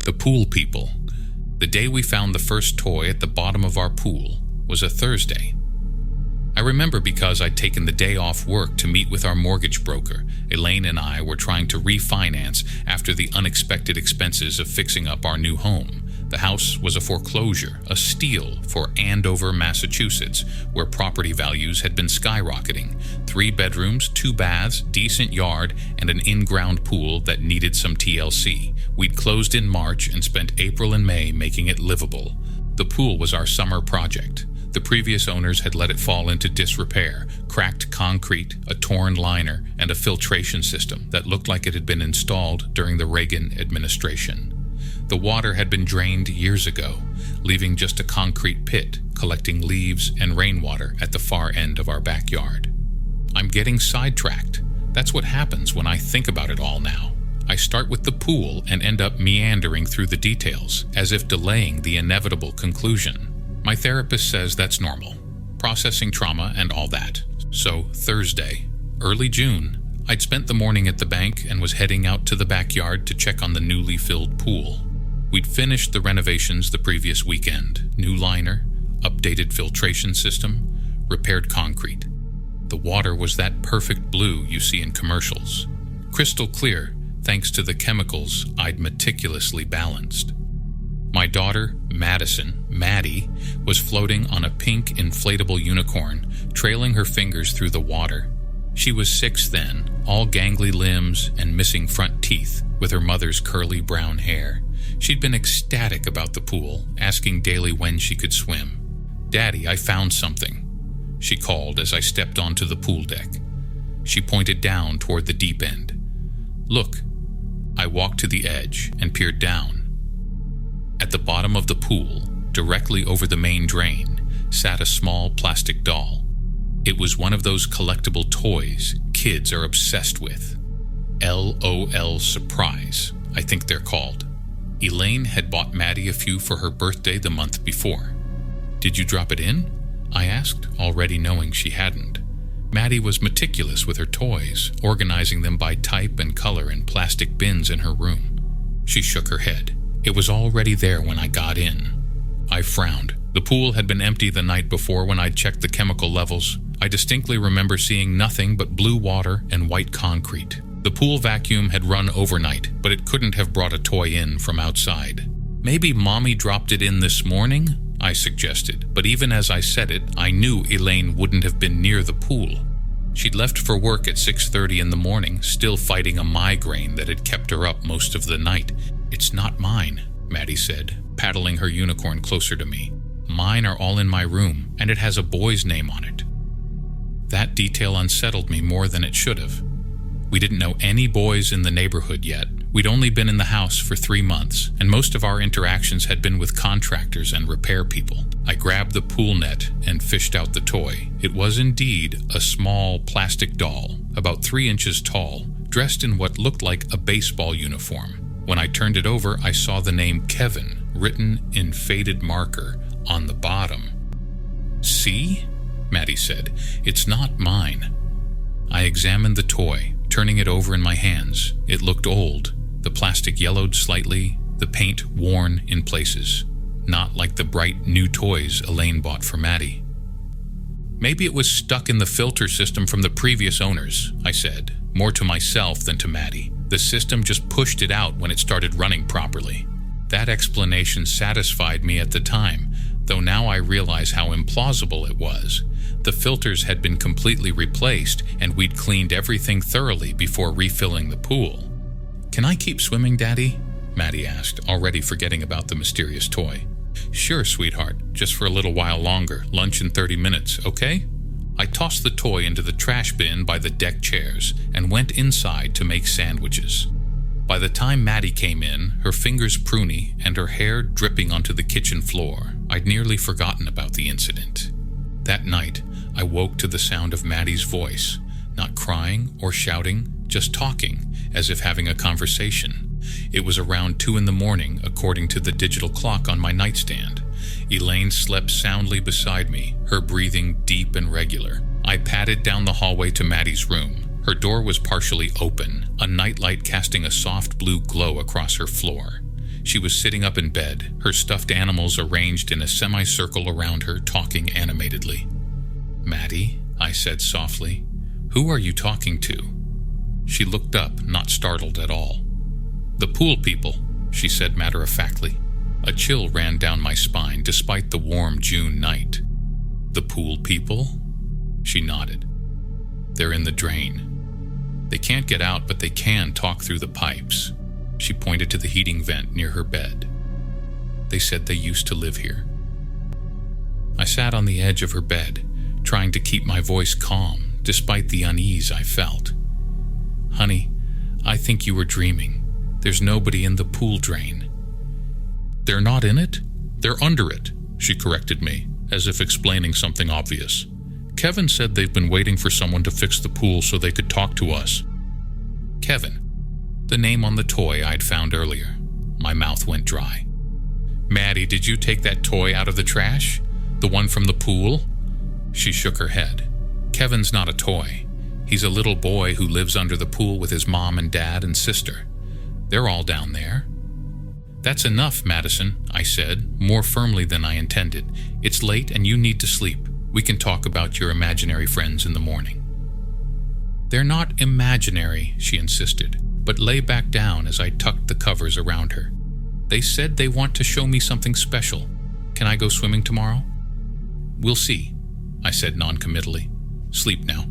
The pool people. The day we found the first toy at the bottom of our pool was a Thursday. I remember because I'd taken the day off work to meet with our mortgage broker. Elaine and I were trying to refinance after the unexpected expenses of fixing up our new home. The house was a foreclosure, a steal for Andover, Massachusetts, where property values had been skyrocketing. 3 bedrooms, 2 baths, decent yard, and an in-ground pool that needed some TLC. We'd closed in March and spent April and May making it livable. The pool was our summer project. The previous owners had let it fall into disrepair, cracked concrete, a torn liner, and a filtration system that looked like it had been installed during the Reagan administration. The water had been drained years ago, leaving just a concrete pit, collecting leaves and rainwater at the far end of our backyard. I'm getting sidetracked. That's what happens when I think about it all now. I start with the pool and end up meandering through the details, as if delaying the inevitable conclusion. My therapist says that's normal, processing trauma and all that. So, Thursday, early June, I'd spent the morning at the bank and was heading out to the backyard to check on the newly filled pool. We'd finished the renovations the previous weekend. New liner, updated filtration system, repaired concrete. The water was that perfect blue you see in commercials. Crystal clear, thanks to the chemicals I'd meticulously balanced. My daughter, Maddie, was floating on a pink inflatable unicorn, trailing her fingers through the water. She was 6 then, all gangly limbs and missing front teeth, with her mother's curly brown hair. She'd been ecstatic about the pool, asking daily when she could swim. "Daddy, I found something," she called as I stepped onto the pool deck. She pointed down toward the deep end. "Look." I walked to the edge and peered down. At the bottom of the pool, directly over the main drain, sat a small plastic doll. It was one of those collectible toys kids are obsessed with. LOL Surprise, I think they're called. Elaine had bought Maddie a few for her birthday the month before. "Did you drop it in?" I asked, already knowing she hadn't. Maddie was meticulous with her toys, organizing them by type and color in plastic bins in her room. She shook her head. "It was already there when I got in." I frowned. The pool had been empty the night before when I'd checked the chemical levels. I distinctly remember seeing nothing but blue water and white concrete. The pool vacuum had run overnight, but it couldn't have brought a toy in from outside. "Maybe Mommy dropped it in this morning?" I suggested, but even as I said it, I knew Elaine wouldn't have been near the pool. She'd left for work at 6:30 in the morning, still fighting a migraine that had kept her up most of the night. "It's not mine," Maddie said, paddling her unicorn closer to me. "Mine are all in my room, and it has a boy's name on it." That detail unsettled me more than it should have. We didn't know any boys in the neighborhood yet. We'd only been in the house for 3 months, and most of our interactions had been with contractors and repair people. I grabbed the pool net and fished out the toy. It was indeed a small plastic doll, about 3 inches tall, dressed in what looked like a baseball uniform. When I turned it over, I saw the name Kevin written in faded marker on the bottom. "See?" Maddie said. "It's not mine." I examined the toy, turning it over in my hands. It looked old. The plastic yellowed slightly, the paint worn in places. Not like the bright new toys Elaine bought for Maddie. "Maybe it was stuck in the filter system from the previous owners," I said, more to myself than to Maddie. "The system just pushed it out when it started running properly." That explanation satisfied me at the time, though now I realize how implausible it was. The filters had been completely replaced, and we'd cleaned everything thoroughly before refilling the pool. "Can I keep swimming, Daddy?" Maddie asked, already forgetting about the mysterious toy. "Sure, sweetheart, just for a little while longer. Lunch in 30 minutes, okay?" I tossed the toy into the trash bin by the deck chairs and went inside to make sandwiches. By the time Maddie came in, her fingers pruny and her hair dripping onto the kitchen floor, I'd nearly forgotten about the incident. That night, I woke to the sound of Maddie's voice, not crying or shouting, just talking, as if having a conversation. It was around 2 a.m, according to the digital clock on my nightstand. Elaine slept soundly beside me, her breathing deep and regular. I padded down the hallway to Maddie's room. Her door was partially open, a nightlight casting a soft blue glow across her floor. She was sitting up in bed, her stuffed animals arranged in a semicircle around her, talking animatedly. "Maddie," I said softly, "who are you talking to?" She looked up, not startled at all. "The pool people," she said matter-of-factly. A chill ran down my spine despite the warm June night. "The pool people?" She nodded. "They're in the drain. They can't get out, but they can talk through the pipes." She pointed to the heating vent near her bed. "They said they used to live here." I sat on the edge of her bed, trying to keep my voice calm despite the unease I felt. "Honey, I think you were dreaming. There's nobody in the pool drain." "They're not in it? They're under it," she corrected me, as if explaining something obvious. "Kevin said they've been waiting for someone to fix the pool so they could talk to us." Kevin. The name on the toy I'd found earlier. My mouth went dry. "Maddie, did you take that toy out of the trash? The one from the pool?" She shook her head. "Kevin's not a toy. He's a little boy who lives under the pool with his mom and dad and sister. They're all down there." "That's enough, Madison," I said, more firmly than I intended. "It's late and you need to sleep. We can talk about your imaginary friends in the morning." "They're not imaginary," she insisted, but lay back down as I tucked the covers around her. "They said they want to show me something special. Can I go swimming tomorrow?" "We'll see," I said noncommittally. "Sleep now."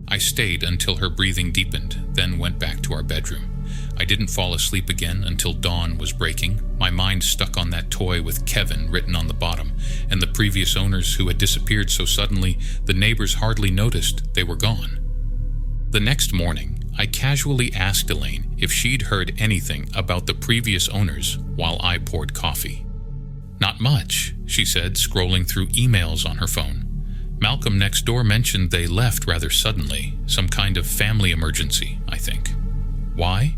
I stayed until her breathing deepened, then went back to our bedroom. I didn't fall asleep again until dawn was breaking, my mind stuck on that toy with Kevin written on the bottom, and the previous owners who had disappeared so suddenly the neighbors hardly noticed they were gone. The next morning, I casually asked Elaine if she'd heard anything about the previous owners while I poured coffee. "Not much," she said, scrolling through emails on her phone. "Malcolm next door mentioned they left rather suddenly, some kind of family emergency, I think." "Why?"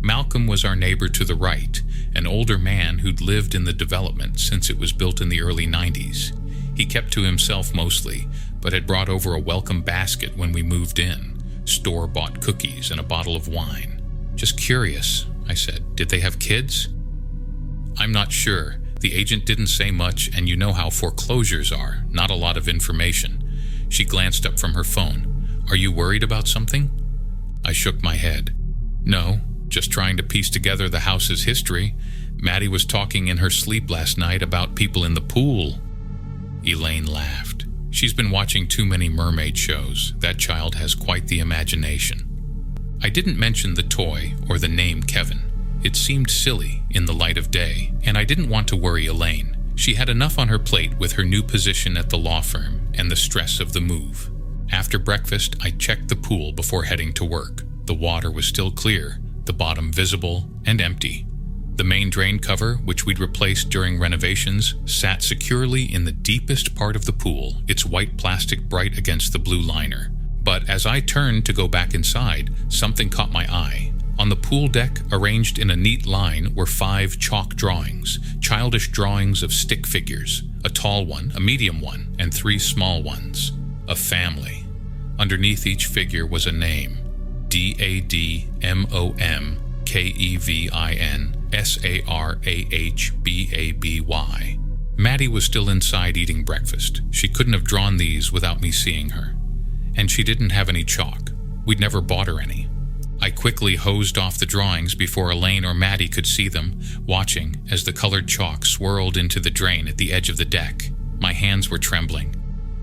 Malcolm was our neighbor to the right, an older man who'd lived in the development since it was built in the early 90s. He kept to himself mostly, but had brought over a welcome basket when we moved in, store-bought cookies and a bottle of wine. "Just curious," I said. "Did they have kids?" "I'm not sure. The agent didn't say much, and you know how foreclosures are, not a lot of information." She glanced up from her phone. "Are you worried about something?" I shook my head. "No, just trying to piece together the house's history. Maddie was talking in her sleep last night about people in the pool." Elaine laughed. "She's been watching too many mermaid shows. That child has quite the imagination." I didn't mention the toy or the name Kevin. It seemed silly in the light of day, and I didn't want to worry Elaine. She had enough on her plate with her new position at the law firm and the stress of the move. After breakfast, I checked the pool before heading to work. The water was still clear, the bottom visible and empty. The main drain cover, which we'd replaced during renovations, sat securely in the deepest part of the pool, its white plastic bright against the blue liner. But as I turned to go back inside, something caught my eye. On the pool deck, arranged in a neat line, were 5 chalk drawings, childish drawings of stick figures, a tall one, a medium one, and 3 small ones. A family. Underneath each figure was a name: DADMOMKEVINSARAHBABY. Maddie was still inside eating breakfast. She couldn't have drawn these without me seeing her. And she didn't have any chalk. We'd never bought her any. I quickly hosed off the drawings before Elaine or Maddie could see them, watching as the colored chalk swirled into the drain at the edge of the deck. My hands were trembling.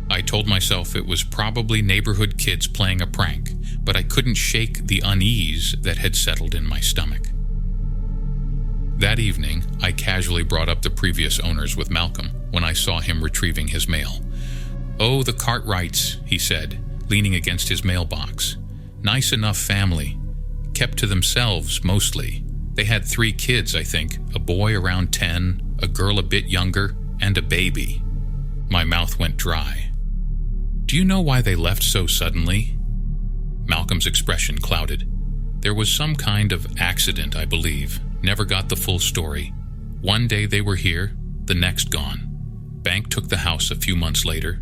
I told myself it was probably neighborhood kids playing a prank, but I couldn't shake the unease that had settled in my stomach. That evening, I casually brought up the previous owners with Malcolm when I saw him retrieving his mail. "Oh, the Cartwrights," he said, leaning against his mailbox. "Nice enough family. Kept to themselves, mostly. They had 3 kids, I think, a boy around 10, a girl a bit younger, and a baby." My mouth went dry. "Do you know why they left so suddenly?" Malcolm's expression clouded. "There was some kind of accident, I believe. Never got the full story. One day they were here, the next gone. Bank took the house a few months later."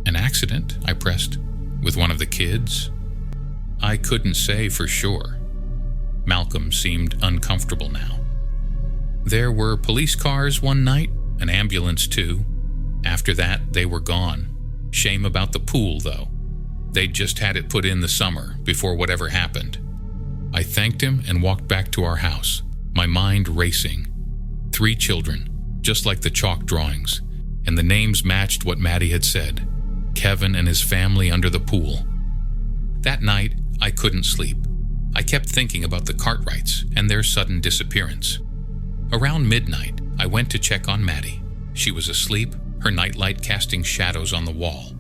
"An accident?" I pressed. "With one of the kids?" "I couldn't say for sure." Malcolm seemed uncomfortable now. "There were police cars one night, an ambulance too. After that, they were gone. Shame about the pool, though. They'd just had it put in the summer, before whatever happened." I thanked him and walked back to our house, my mind racing. 3 children, just like the chalk drawings, and the names matched what Maddie had said. Kevin and his family under the pool. That night, I couldn't sleep. I kept thinking about the Cartwrights and their sudden disappearance. Around midnight, I went to check on Maddie. She was asleep, her nightlight casting shadows on the wall.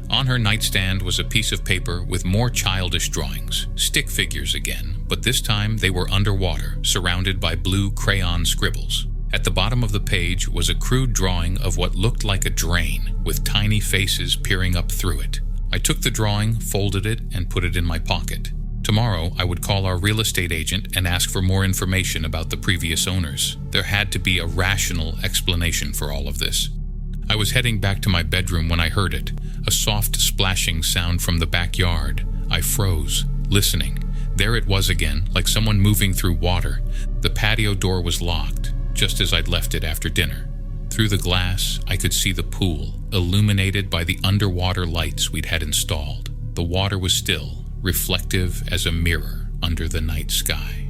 On her nightstand was a piece of paper with more childish drawings, stick figures again, but this time they were underwater, surrounded by blue crayon scribbles. At the bottom of the page was a crude drawing of what looked like a drain, with tiny faces peering up through it. I took the drawing, folded it, and put it in my pocket. Tomorrow, I would call our real estate agent and ask for more information about the previous owners. There had to be a rational explanation for all of this. I was heading back to my bedroom when I heard it, a soft splashing sound from the backyard. I froze, listening. There it was again, like someone moving through water. The patio door was locked, just as I'd left it after dinner. Through the glass, I could see the pool, illuminated by the underwater lights we'd had installed. The water was still, reflective as a mirror under the night sky.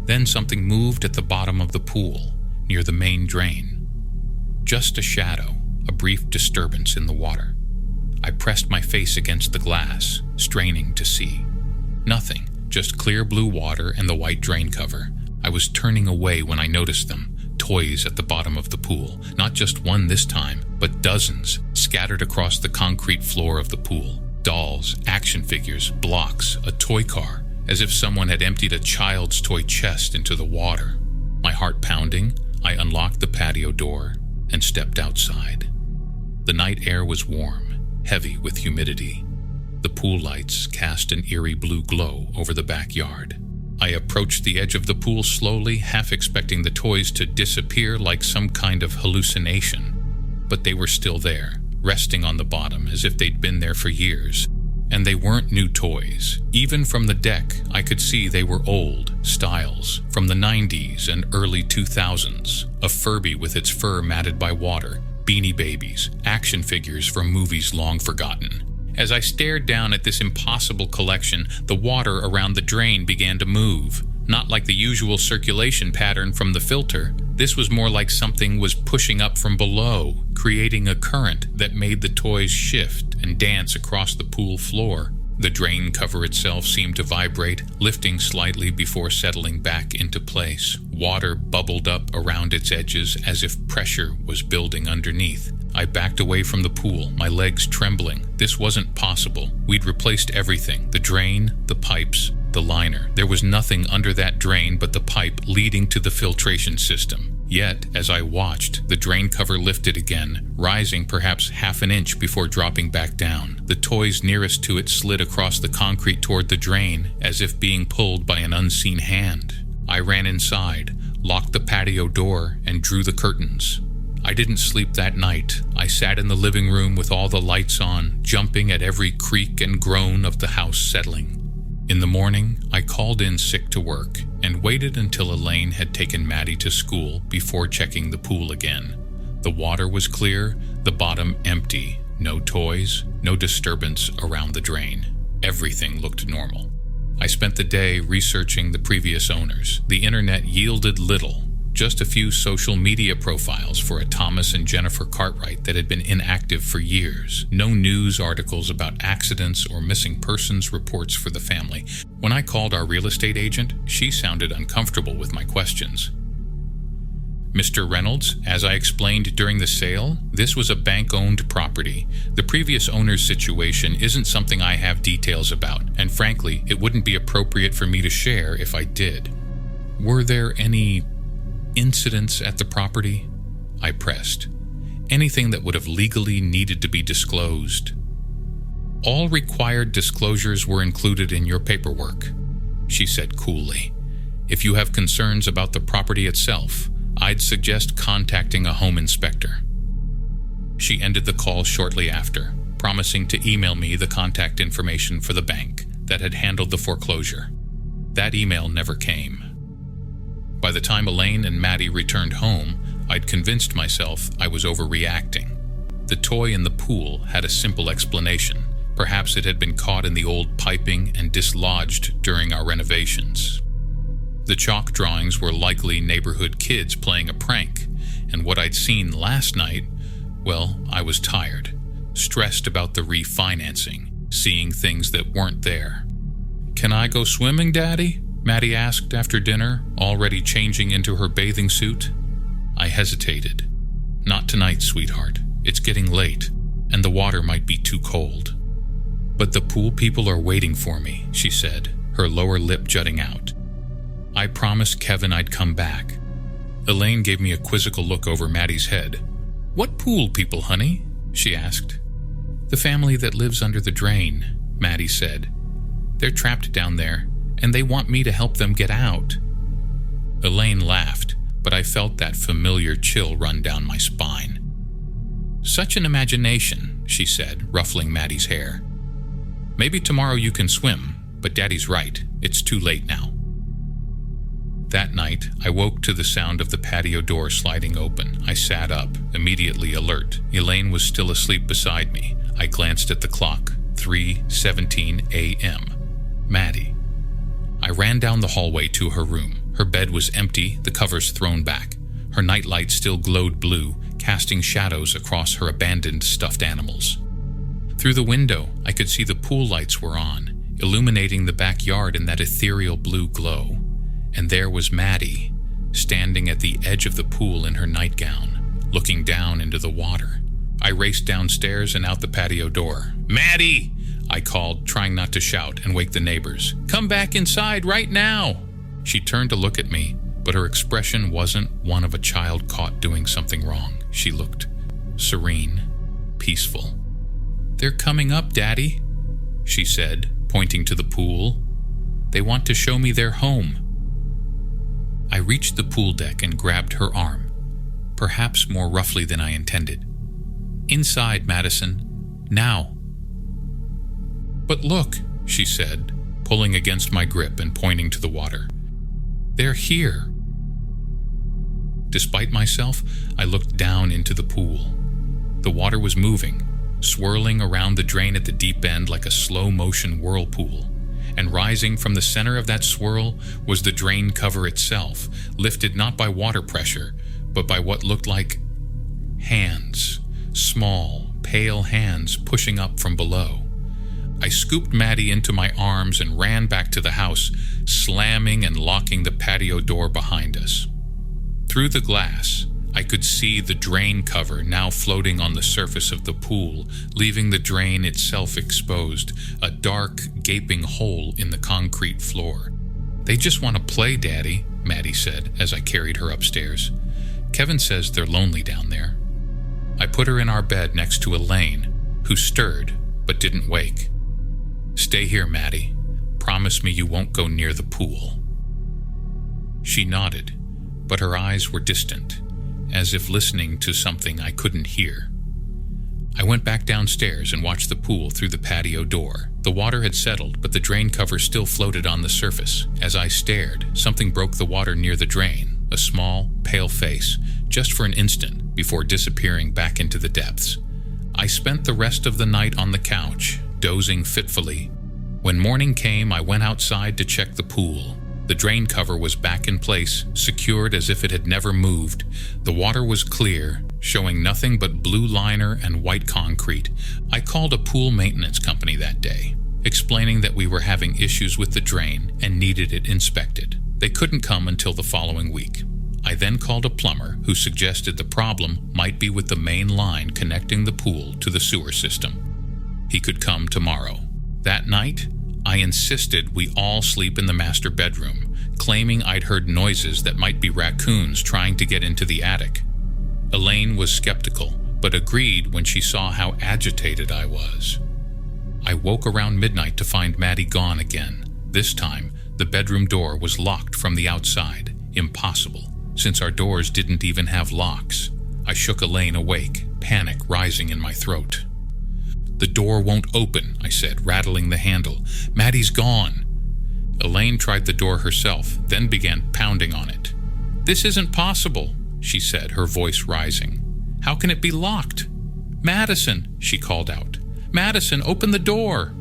Then something moved at the bottom of the pool, near the main drain. Just a shadow, a brief disturbance in the water. I pressed my face against the glass, straining to see. Nothing, just clear blue water and the white drain cover. I was turning away when I noticed them. Toys at the bottom of the pool, not just one this time, but dozens, scattered across the concrete floor of the pool. Dolls, action figures, blocks, a toy car, as if someone had emptied a child's toy chest into the water. My heart pounding, I unlocked the patio door and stepped outside. The night air was warm, heavy with humidity. The pool lights cast an eerie blue glow over the backyard. I approached the edge of the pool slowly, half expecting the toys to disappear like some kind of hallucination. But they were still there, resting on the bottom as if they'd been there for years. And they weren't new toys. Even from the deck, I could see they were old styles, from the 90s and early 2000s. A Furby with its fur matted by water, Beanie Babies, action figures from movies long forgotten. As I stared down at this impossible collection, the water around the drain began to move. Not like the usual circulation pattern from the filter. This was more like something was pushing up from below, creating a current that made the toys shift and dance across the pool floor. The drain cover itself seemed to vibrate, lifting slightly before settling back into place. Water bubbled up around its edges as if pressure was building underneath. I backed away from the pool, my legs trembling. This wasn't possible. We'd replaced everything, the drain, the pipes, the liner. There was nothing under that drain but the pipe leading to the filtration system. Yet, as I watched, the drain cover lifted again, rising perhaps half an inch before dropping back down. The toys nearest to it slid across the concrete toward the drain, as if being pulled by an unseen hand. I ran inside, locked the patio door, and drew the curtains. I didn't sleep that night. I sat in the living room with all the lights on, jumping at every creak and groan of the house settling. In the morning, I called in sick to work and waited until Elaine had taken Maddie to school before checking the pool again. The water was clear, the bottom empty, no toys, no disturbance around the drain. Everything looked normal. I spent the day researching the previous owners. The internet yielded little. Just a few social media profiles for a Thomas and Jennifer Cartwright that had been inactive for years. No news articles about accidents or missing persons reports for the family. When I called our real estate agent, she sounded uncomfortable with my questions. Mr. Reynolds, as I explained during the sale, this was a bank-owned property. The previous owner's situation isn't something I have details about, and frankly, it wouldn't be appropriate for me to share if I did. Were there any incidents at the property? I pressed. Anything that would have legally needed to be disclosed? All required disclosures were included in your paperwork, she said coolly. If you have concerns about the property itself, I'd suggest contacting a home inspector. She ended the call shortly after, promising to email me the contact information for the bank that had handled the foreclosure. That email never came. By the time Elaine and Maddie returned home, I'd convinced myself I was overreacting. The toy in the pool had a simple explanation. Perhaps it had been caught in the old piping and dislodged during our renovations. The chalk drawings were likely neighborhood kids playing a prank, and what I'd seen last night, well, I was tired, stressed about the refinancing, seeing things that weren't there. "Can I go swimming, Daddy?" Maddie asked after dinner, already changing into her bathing suit. I hesitated. "Not tonight, sweetheart. It's getting late, and the water might be too cold." "But the pool people are waiting for me," she said, her lower lip jutting out. "I promised Kevin I'd come back." Elaine gave me a quizzical look over Maddie's head. "What pool people, honey?" she asked. "The family that lives under the drain," Maddie said. "They're trapped down there, and they want me to help them get out." Elaine laughed, but I felt that familiar chill run down my spine. "Such an imagination," she said, ruffling Maddie's hair. "Maybe tomorrow you can swim, but Daddy's right. It's too late now." That night, I woke to the sound of the patio door sliding open. I sat up, immediately alert. Elaine was still asleep beside me. I glanced at the clock. 3:17 a.m. Maddie. I ran down the hallway to her room. Her bed was empty, the covers thrown back. Her nightlight still glowed blue, casting shadows across her abandoned stuffed animals. Through the window, I could see the pool lights were on, illuminating the backyard in that ethereal blue glow. And there was Maddie, standing at the edge of the pool in her nightgown, looking down into the water. I raced downstairs and out the patio door. "Maddie!" I called, trying not to shout and wake the neighbors. "Come back inside right now!" She turned to look at me, but her expression wasn't one of a child caught doing something wrong. She looked serene, peaceful. "They're coming up, Daddy," she said, pointing to the pool. "They want to show me their home." I reached the pool deck and grabbed her arm, perhaps more roughly than I intended. "Inside, Madison. Now." "But look," she said, pulling against my grip and pointing to the water. "They're here." Despite myself, I looked down into the pool. The water was moving, swirling around the drain at the deep end like a slow-motion whirlpool. And rising from the center of that swirl was the drain cover itself, lifted not by water pressure, but by what looked like hands, small, pale hands pushing up from below. I scooped Maddie into my arms and ran back to the house, slamming and locking the patio door behind us. Through the glass, I could see the drain cover now floating on the surface of the pool, leaving the drain itself exposed, a dark, gaping hole in the concrete floor. "They just want to play, Daddy," Maddie said as I carried her upstairs. "Kevin says they're lonely down there." I put her in our bed next to Elaine, who stirred but didn't wake. "Stay here, Maddie. Promise me you won't go near the pool." She nodded, but her eyes were distant, as if listening to something I couldn't hear. I went back downstairs and watched the pool through the patio door. The water had settled, but the drain cover still floated on the surface. As I stared, something broke the water near the drain, a small, pale face, just for an instant before disappearing back into the depths. I spent the rest of the night on the couch, dozing fitfully. When morning came, I went outside to check the pool. The drain cover was back in place, secured as if it had never moved. The water was clear, showing nothing but blue liner and white concrete. I called a pool maintenance company that day, explaining that we were having issues with the drain and needed it inspected. They couldn't come until the following week. I then called a plumber who suggested the problem might be with the main line connecting the pool to the sewer system. He could come tomorrow. That night, I insisted we all sleep in the master bedroom, claiming I'd heard noises that might be raccoons trying to get into the attic. Elaine was skeptical, but agreed when she saw how agitated I was. I woke around midnight to find Maddie gone again. This time, the bedroom door was locked from the outside. Impossible, since our doors didn't even have locks. I shook Elaine awake, panic rising in my throat. "The door won't open," I said, rattling the handle. "Maddie's gone." Elaine tried the door herself, then began pounding on it. "This isn't possible," she said, her voice rising. "How can it be locked?" "Madison," she called out. "Madison, open the door."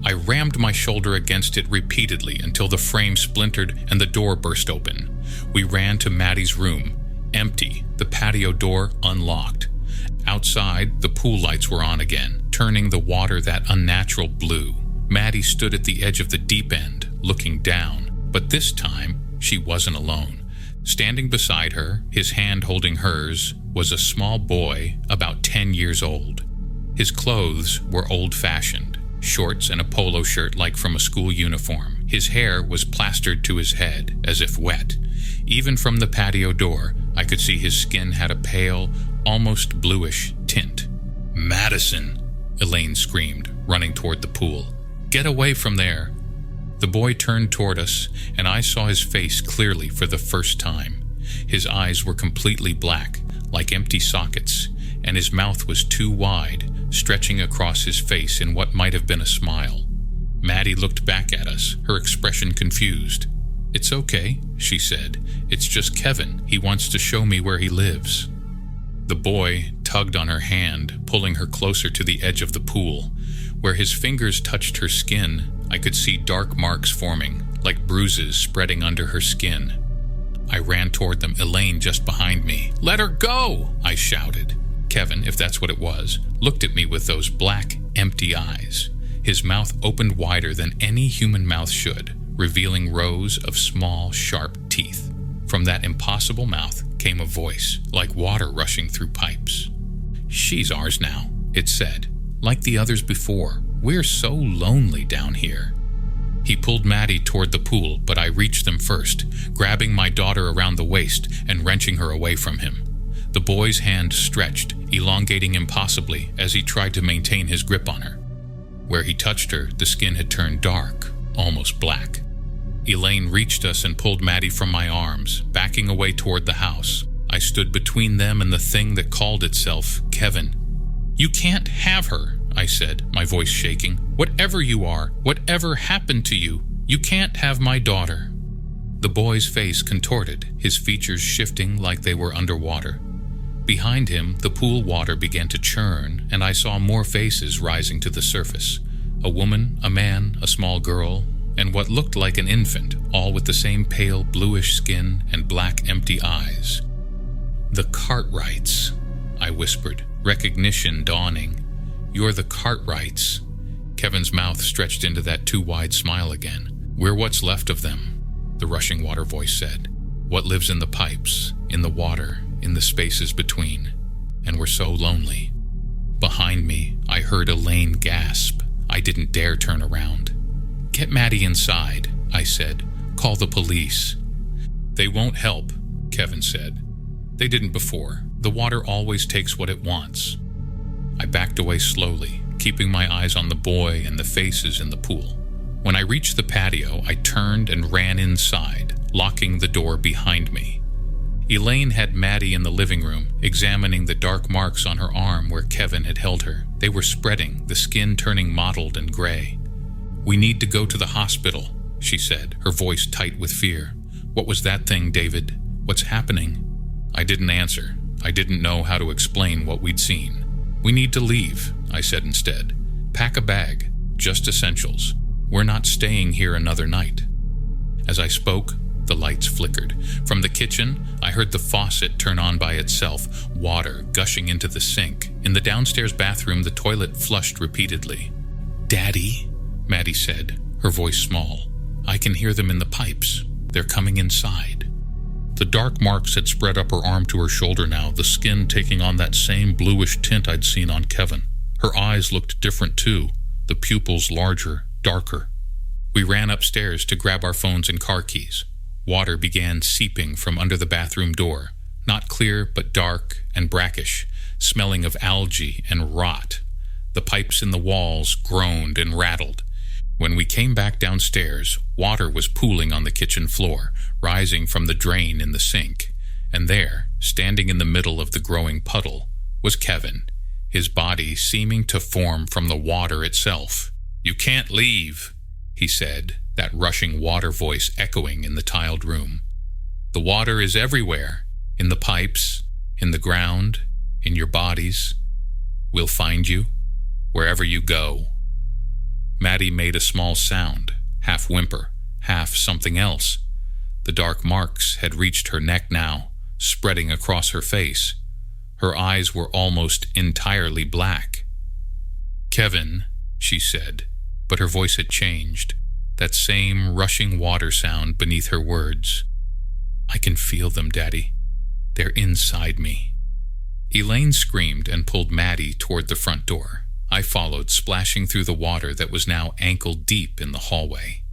I rammed my shoulder against it repeatedly until the frame splintered and the door burst open. We ran to Maddie's room, empty, the patio door unlocked. Outside, the pool lights were on again, turning the water that unnatural blue. Maddie stood at the edge of the deep end, looking down, but this time she wasn't alone. Standing beside her, his hand holding hers, was a small boy about 10 years old. His clothes were old-fashioned, shorts and a polo shirt like from a school uniform. His hair was plastered to his head, as if wet. Even from the patio door, I could see his skin had a pale, almost bluish tint. "Madison!" Elaine screamed, running toward the pool. "Get away from there!" The boy turned toward us, and I saw his face clearly for the first time. His eyes were completely black, like empty sockets, and his mouth was too wide, stretching across his face in what might have been a smile. Maddie looked back at us, her expression confused. "It's okay," she said. "It's just Kevin. He wants to show me where he lives." The boy tugged on her hand, pulling her closer to the edge of the pool. Where his fingers touched her skin, I could see dark marks forming, like bruises spreading under her skin. I ran toward them, Elaine just behind me. "Let her go!" I shouted. Kevin, if that's what it was, looked at me with those black, empty eyes. His mouth opened wider than any human mouth should, revealing rows of small, sharp teeth. From that impossible mouth came a voice, like water rushing through pipes. "She's ours now," it said. "Like the others before. We're so lonely down here." He pulled Maddie toward the pool, but I reached them first, grabbing my daughter around the waist and wrenching her away from him. The boy's hand stretched, elongating impossibly as he tried to maintain his grip on her. Where he touched her, the skin had turned dark, almost black. Elaine reached us and pulled Maddie from my arms, backing away toward the house. I stood between them and the thing that called itself Kevin. "You can't have her," I said, my voice shaking. "Whatever you are, whatever happened to you, you can't have my daughter." The boy's face contorted, his features shifting like they were underwater. Behind him, the pool water began to churn, and I saw more faces rising to the surface. A woman, a man, a small girl, and what looked like an infant, all with the same pale bluish skin and black empty eyes. "The Cartwrights," I whispered, recognition dawning. "You're the Cartwrights." Kevin's mouth stretched into that too wide smile again. "We're what's left of them," the rushing water voice said. "What lives in the pipes, in the water, in the spaces between. And we're so lonely." Behind me, I heard Elaine gasp. I didn't dare turn around. "Get Maddie inside," I said, Call the police." "They won't help," Kevin said. "They didn't before. The water always takes what it wants." I backed away slowly, keeping my eyes on the boy and the faces in the pool. When I reached the patio, I turned and ran inside, locking the door behind me. Elaine had Maddie in the living room, examining the dark marks on her arm where Kevin had held her. They were spreading, the skin turning mottled and gray. "We need to go to the hospital," she said, her voice tight with fear. "What was that thing, David? What's happening?" I didn't answer. I didn't know how to explain what we'd seen. "We need to leave," I said instead. "Pack a bag. Just essentials. We're not staying here another night." As I spoke, the lights flickered. From the kitchen, I heard the faucet turn on by itself, water gushing into the sink. In the downstairs bathroom, the toilet flushed repeatedly. "Daddy," Maddie said, her voice small. "I can hear them in the pipes. They're coming inside." The dark marks had spread up her arm to her shoulder now, the skin taking on that same bluish tint I'd seen on Kevin. Her eyes looked different too, the pupils larger, darker. We ran upstairs to grab our phones and car keys. Water began seeping from under the bathroom door, not clear but dark and brackish, smelling of algae and rot. The pipes in the walls groaned and rattled. When we came back downstairs, water was pooling on the kitchen floor, rising from the drain in the sink. And there, standing in the middle of the growing puddle, was Kevin, his body seeming to form from the water itself. "You can't leave," he said, that rushing water voice echoing in the tiled room. "The water is everywhere, in the pipes, in the ground, in your bodies. We'll find you, wherever you go." Maddie made a small sound, half whimper, half something else. The dark marks had reached her neck now, spreading across her face. Her eyes were almost entirely black. "Kevin," she said, but her voice had changed, that same rushing water sound beneath her words. "I can feel them, Daddy. They're inside me." Elaine screamed and pulled Maddie toward the front door. I followed, splashing through the water that was now ankle-deep in the hallway.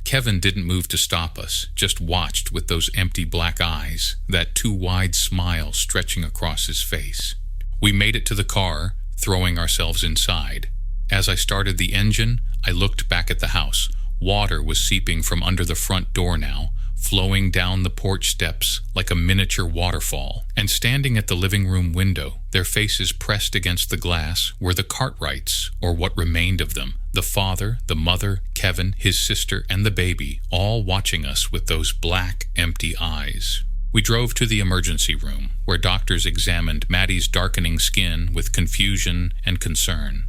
Kevin didn't move to stop us, just watched with those empty black eyes, that too wide smile stretching across his face. We made it to the car, throwing ourselves inside. As I started the engine, I looked back at the house. Water was seeping from under the front door now, flowing down the porch steps like a miniature waterfall. And standing at the living room window, their faces pressed against the glass, were the Cartwrights, or what remained of them. The father, the mother, Kevin, his sister, and the baby, all watching us with those black, empty eyes. We drove to the emergency room, where doctors examined Maddie's darkening skin with confusion and concern.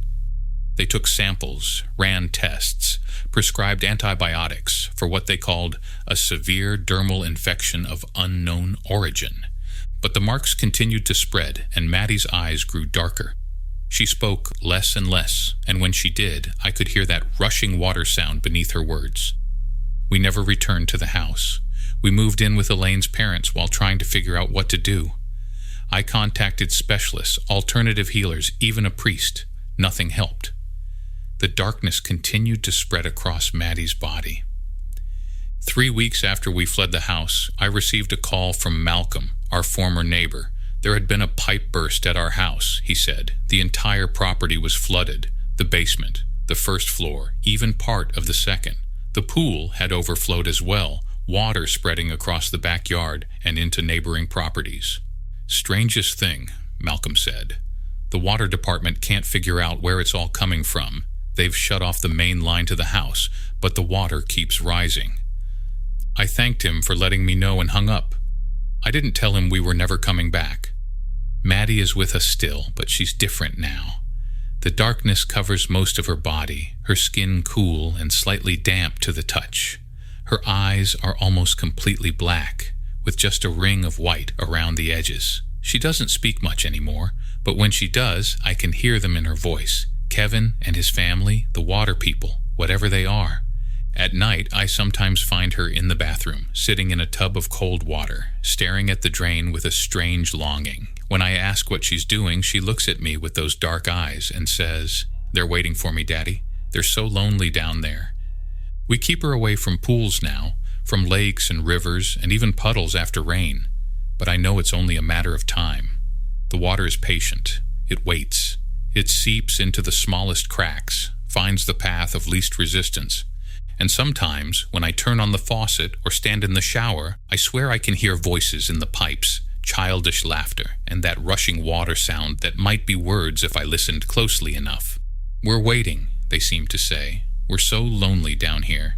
They took samples, ran tests, prescribed antibiotics for what they called a severe dermal infection of unknown origin. But the marks continued to spread, and Maddie's eyes grew darker. She spoke less and less, and when she did, I could hear that rushing water sound beneath her words. We never returned to the house. We moved in with Elaine's parents while trying to figure out what to do. I contacted specialists, alternative healers, even a priest. Nothing helped. The darkness continued to spread across Maddie's body. 3 weeks after we fled the house, I received a call from Malcolm, our former neighbor. There had been a pipe burst at our house, he said. The entire property was flooded, the basement, the first floor, even part of the second. The pool had overflowed as well, water spreading across the backyard and into neighboring properties. "Strangest thing," Malcolm said. "The water department can't figure out where it's all coming from. They've shut off the main line to the house, but the water keeps rising." I thanked him for letting me know and hung up. I didn't tell him we were never coming back. Maddie is with us still, but she's different now. The darkness covers most of her body, her skin cool and slightly damp to the touch. Her eyes are almost completely black, with just a ring of white around the edges. She doesn't speak much anymore, but when she does, I can hear them in her voice. Kevin and his family, the water people, whatever they are. At night, I sometimes find her in the bathroom, sitting in a tub of cold water, staring at the drain with a strange longing. When I ask what she's doing, she looks at me with those dark eyes and says, "They're waiting for me, Daddy. They're so lonely down there." We keep her away from pools now, from lakes and rivers and even puddles after rain. But I know it's only a matter of time. The water is patient. It waits. It seeps into the smallest cracks, finds the path of least resistance. And sometimes, when I turn on the faucet or stand in the shower, I swear I can hear voices in the pipes, childish laughter, and that rushing water sound that might be words if I listened closely enough. "We're waiting," they seem to say. "We're so lonely down here."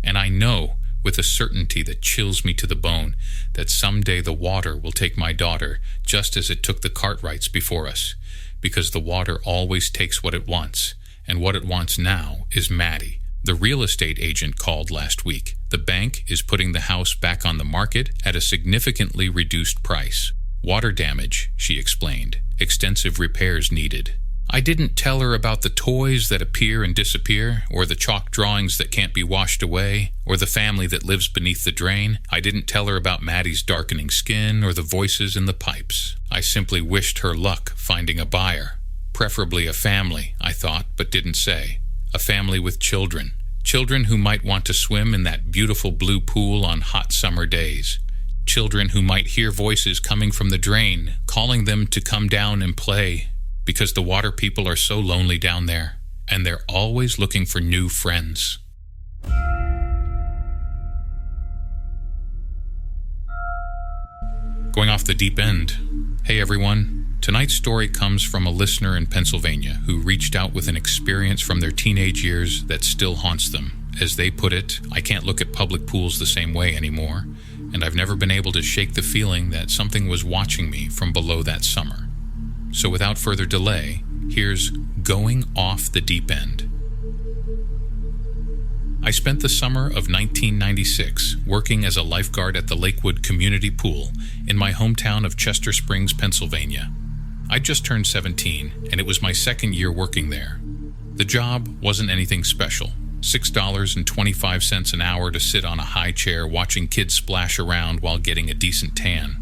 And I know, with a certainty that chills me to the bone, that someday the water will take my daughter just as it took the Cartwrights before us, because the water always takes what it wants, and what it wants now is Maddie. The real estate agent called last week. The bank is putting the house back on the market at a significantly reduced price. Water damage, she explained. Extensive repairs needed. I didn't tell her about the toys that appear and disappear, or the chalk drawings that can't be washed away, or the family that lives beneath the drain. I didn't tell her about Maddie's darkening skin or the voices in the pipes. I simply wished her luck finding a buyer. Preferably a family, I thought, but didn't say. A family with children. Children who might want to swim in that beautiful blue pool on hot summer days. Children who might hear voices coming from the drain, calling them to come down and play, because the water people are so lonely down there, and they're always looking for new friends. Going off the deep end. Hey everyone. Tonight's story comes from a listener in Pennsylvania who reached out with an experience from their teenage years that still haunts them. As they put it, "I can't look at public pools the same way anymore, and I've never been able to shake the feeling that something was watching me from below that summer." So without further delay, here's Going Off the Deep End. I spent the summer of 1996 working as a lifeguard at the Lakewood Community Pool in my hometown of Chester Springs, Pennsylvania. I'd just turned 17, and it was my second year working there. The job wasn't anything special. $6.25 an hour to sit on a high chair watching kids splash around while getting a decent tan.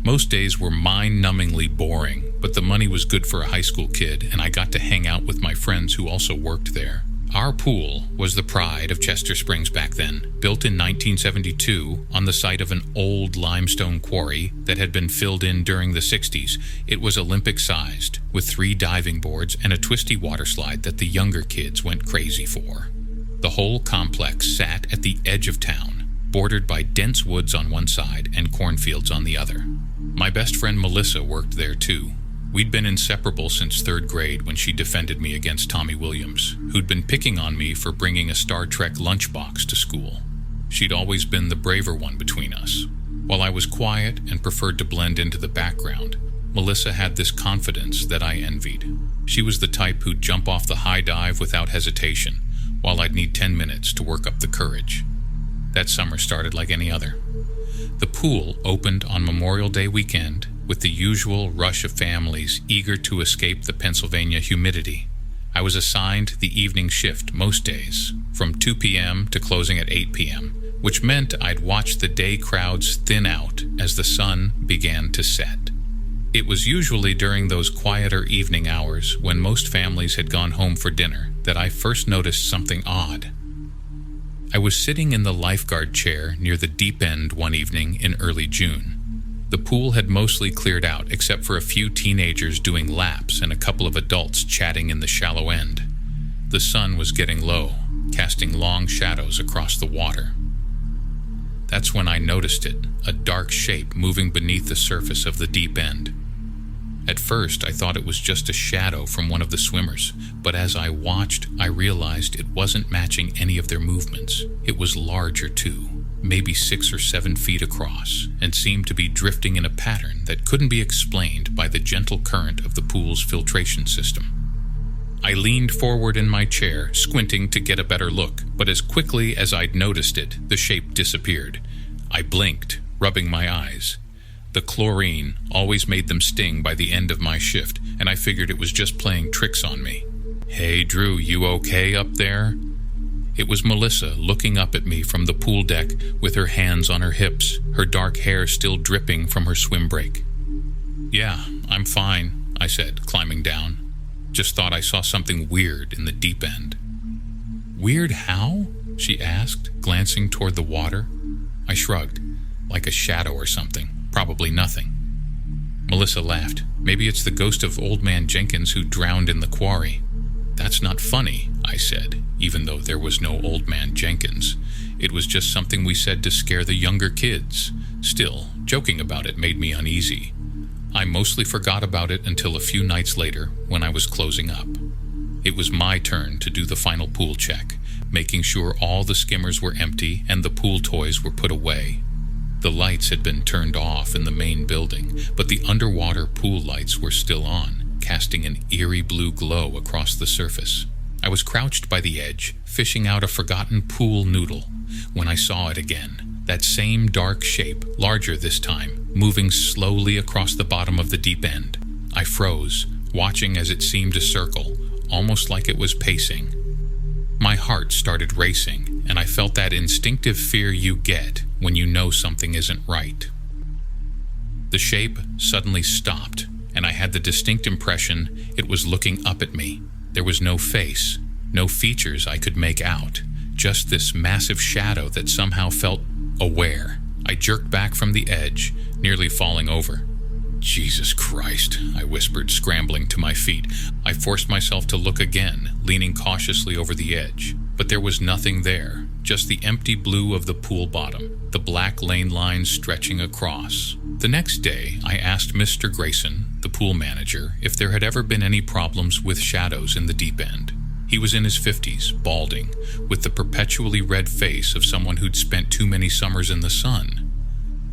Most days were mind-numbingly boring, but the money was good for a high school kid, and I got to hang out with my friends who also worked there. Our pool was the pride of Chester Springs back then, built in 1972 on the site of an old limestone quarry that had been filled in during the 60s. It was Olympic-sized, with 3 diving boards and a twisty water slide that the younger kids went crazy for. The whole complex sat at the edge of town, bordered by dense woods on one side and cornfields on the other. My best friend Melissa worked there too. We'd been inseparable since 3rd grade when she defended me against Tommy Williams, who'd been picking on me for bringing a Star Trek lunchbox to school. She'd always been the braver one between us. While I was quiet and preferred to blend into the background, Melissa had this confidence that I envied. She was the type who'd jump off the high dive without hesitation, while I'd need 10 minutes to work up the courage. That summer started like any other. The pool opened on Memorial Day weekend, with the usual rush of families eager to escape the Pennsylvania humidity. I was assigned the evening shift most days, from 2 p.m. to closing at 8 p.m., which meant I'd watch the day crowds thin out as the sun began to set. It was usually during those quieter evening hours, when most families had gone home for dinner, that I first noticed something odd. I was sitting in the lifeguard chair near the deep end one evening in early June. The pool had mostly cleared out, except for a few teenagers doing laps and a couple of adults chatting in the shallow end. The sun was getting low, casting long shadows across the water. That's when I noticed it, a dark shape moving beneath the surface of the deep end. At first, I thought it was just a shadow from one of the swimmers, but as I watched, I realized it wasn't matching any of their movements. It was larger too, maybe 6 or 7 feet across, and seemed to be drifting in a pattern that couldn't be explained by the gentle current of the pool's filtration system. I leaned forward in my chair, squinting to get a better look, but as quickly as I'd noticed it, the shape disappeared. I blinked, rubbing my eyes. The chlorine always made them sting by the end of my shift, and I figured it was just playing tricks on me. "Hey, Drew, you okay up there?" It was Melissa looking up at me from the pool deck with her hands on her hips, her dark hair still dripping from her swim break. "Yeah, I'm fine," I said, climbing down. "Just thought I saw something weird in the deep end." "Weird how?" she asked, glancing toward the water. I shrugged. Like a shadow or something. Probably nothing. Melissa laughed. Maybe it's the ghost of Old Man Jenkins who drowned in the quarry. That's not funny, I said, even though there was no Old Man Jenkins. It was just something we said to scare the younger kids. Still, joking about it made me uneasy. I mostly forgot about it until a few nights later when I was closing up. It was my turn to do the final pool check, making sure all the skimmers were empty and the pool toys were put away. The lights had been turned off in the main building, but the underwater pool lights were still on, casting an eerie blue glow across the surface. I was crouched by the edge, fishing out a forgotten pool noodle, when I saw it again, that same dark shape, larger this time, moving slowly across the bottom of the deep end. I froze, watching as it seemed to circle, almost like it was pacing. My heart started racing, and I felt that instinctive fear you get when you know something isn't right. The shape suddenly stopped, and I had the distinct impression it was looking up at me. There was no face, no features I could make out, just this massive shadow that somehow felt aware. I jerked back from the edge, nearly falling over. Jesus Christ, I whispered, scrambling to my feet. I forced myself to look again, leaning cautiously over the edge. But there was nothing there, just the empty blue of the pool bottom, the black lane lines stretching across. The next day, I asked Mr. Grayson, the pool manager, if there had ever been any problems with shadows in the deep end. He was in his 50s, balding, with the perpetually red face of someone who'd spent too many summers in the sun.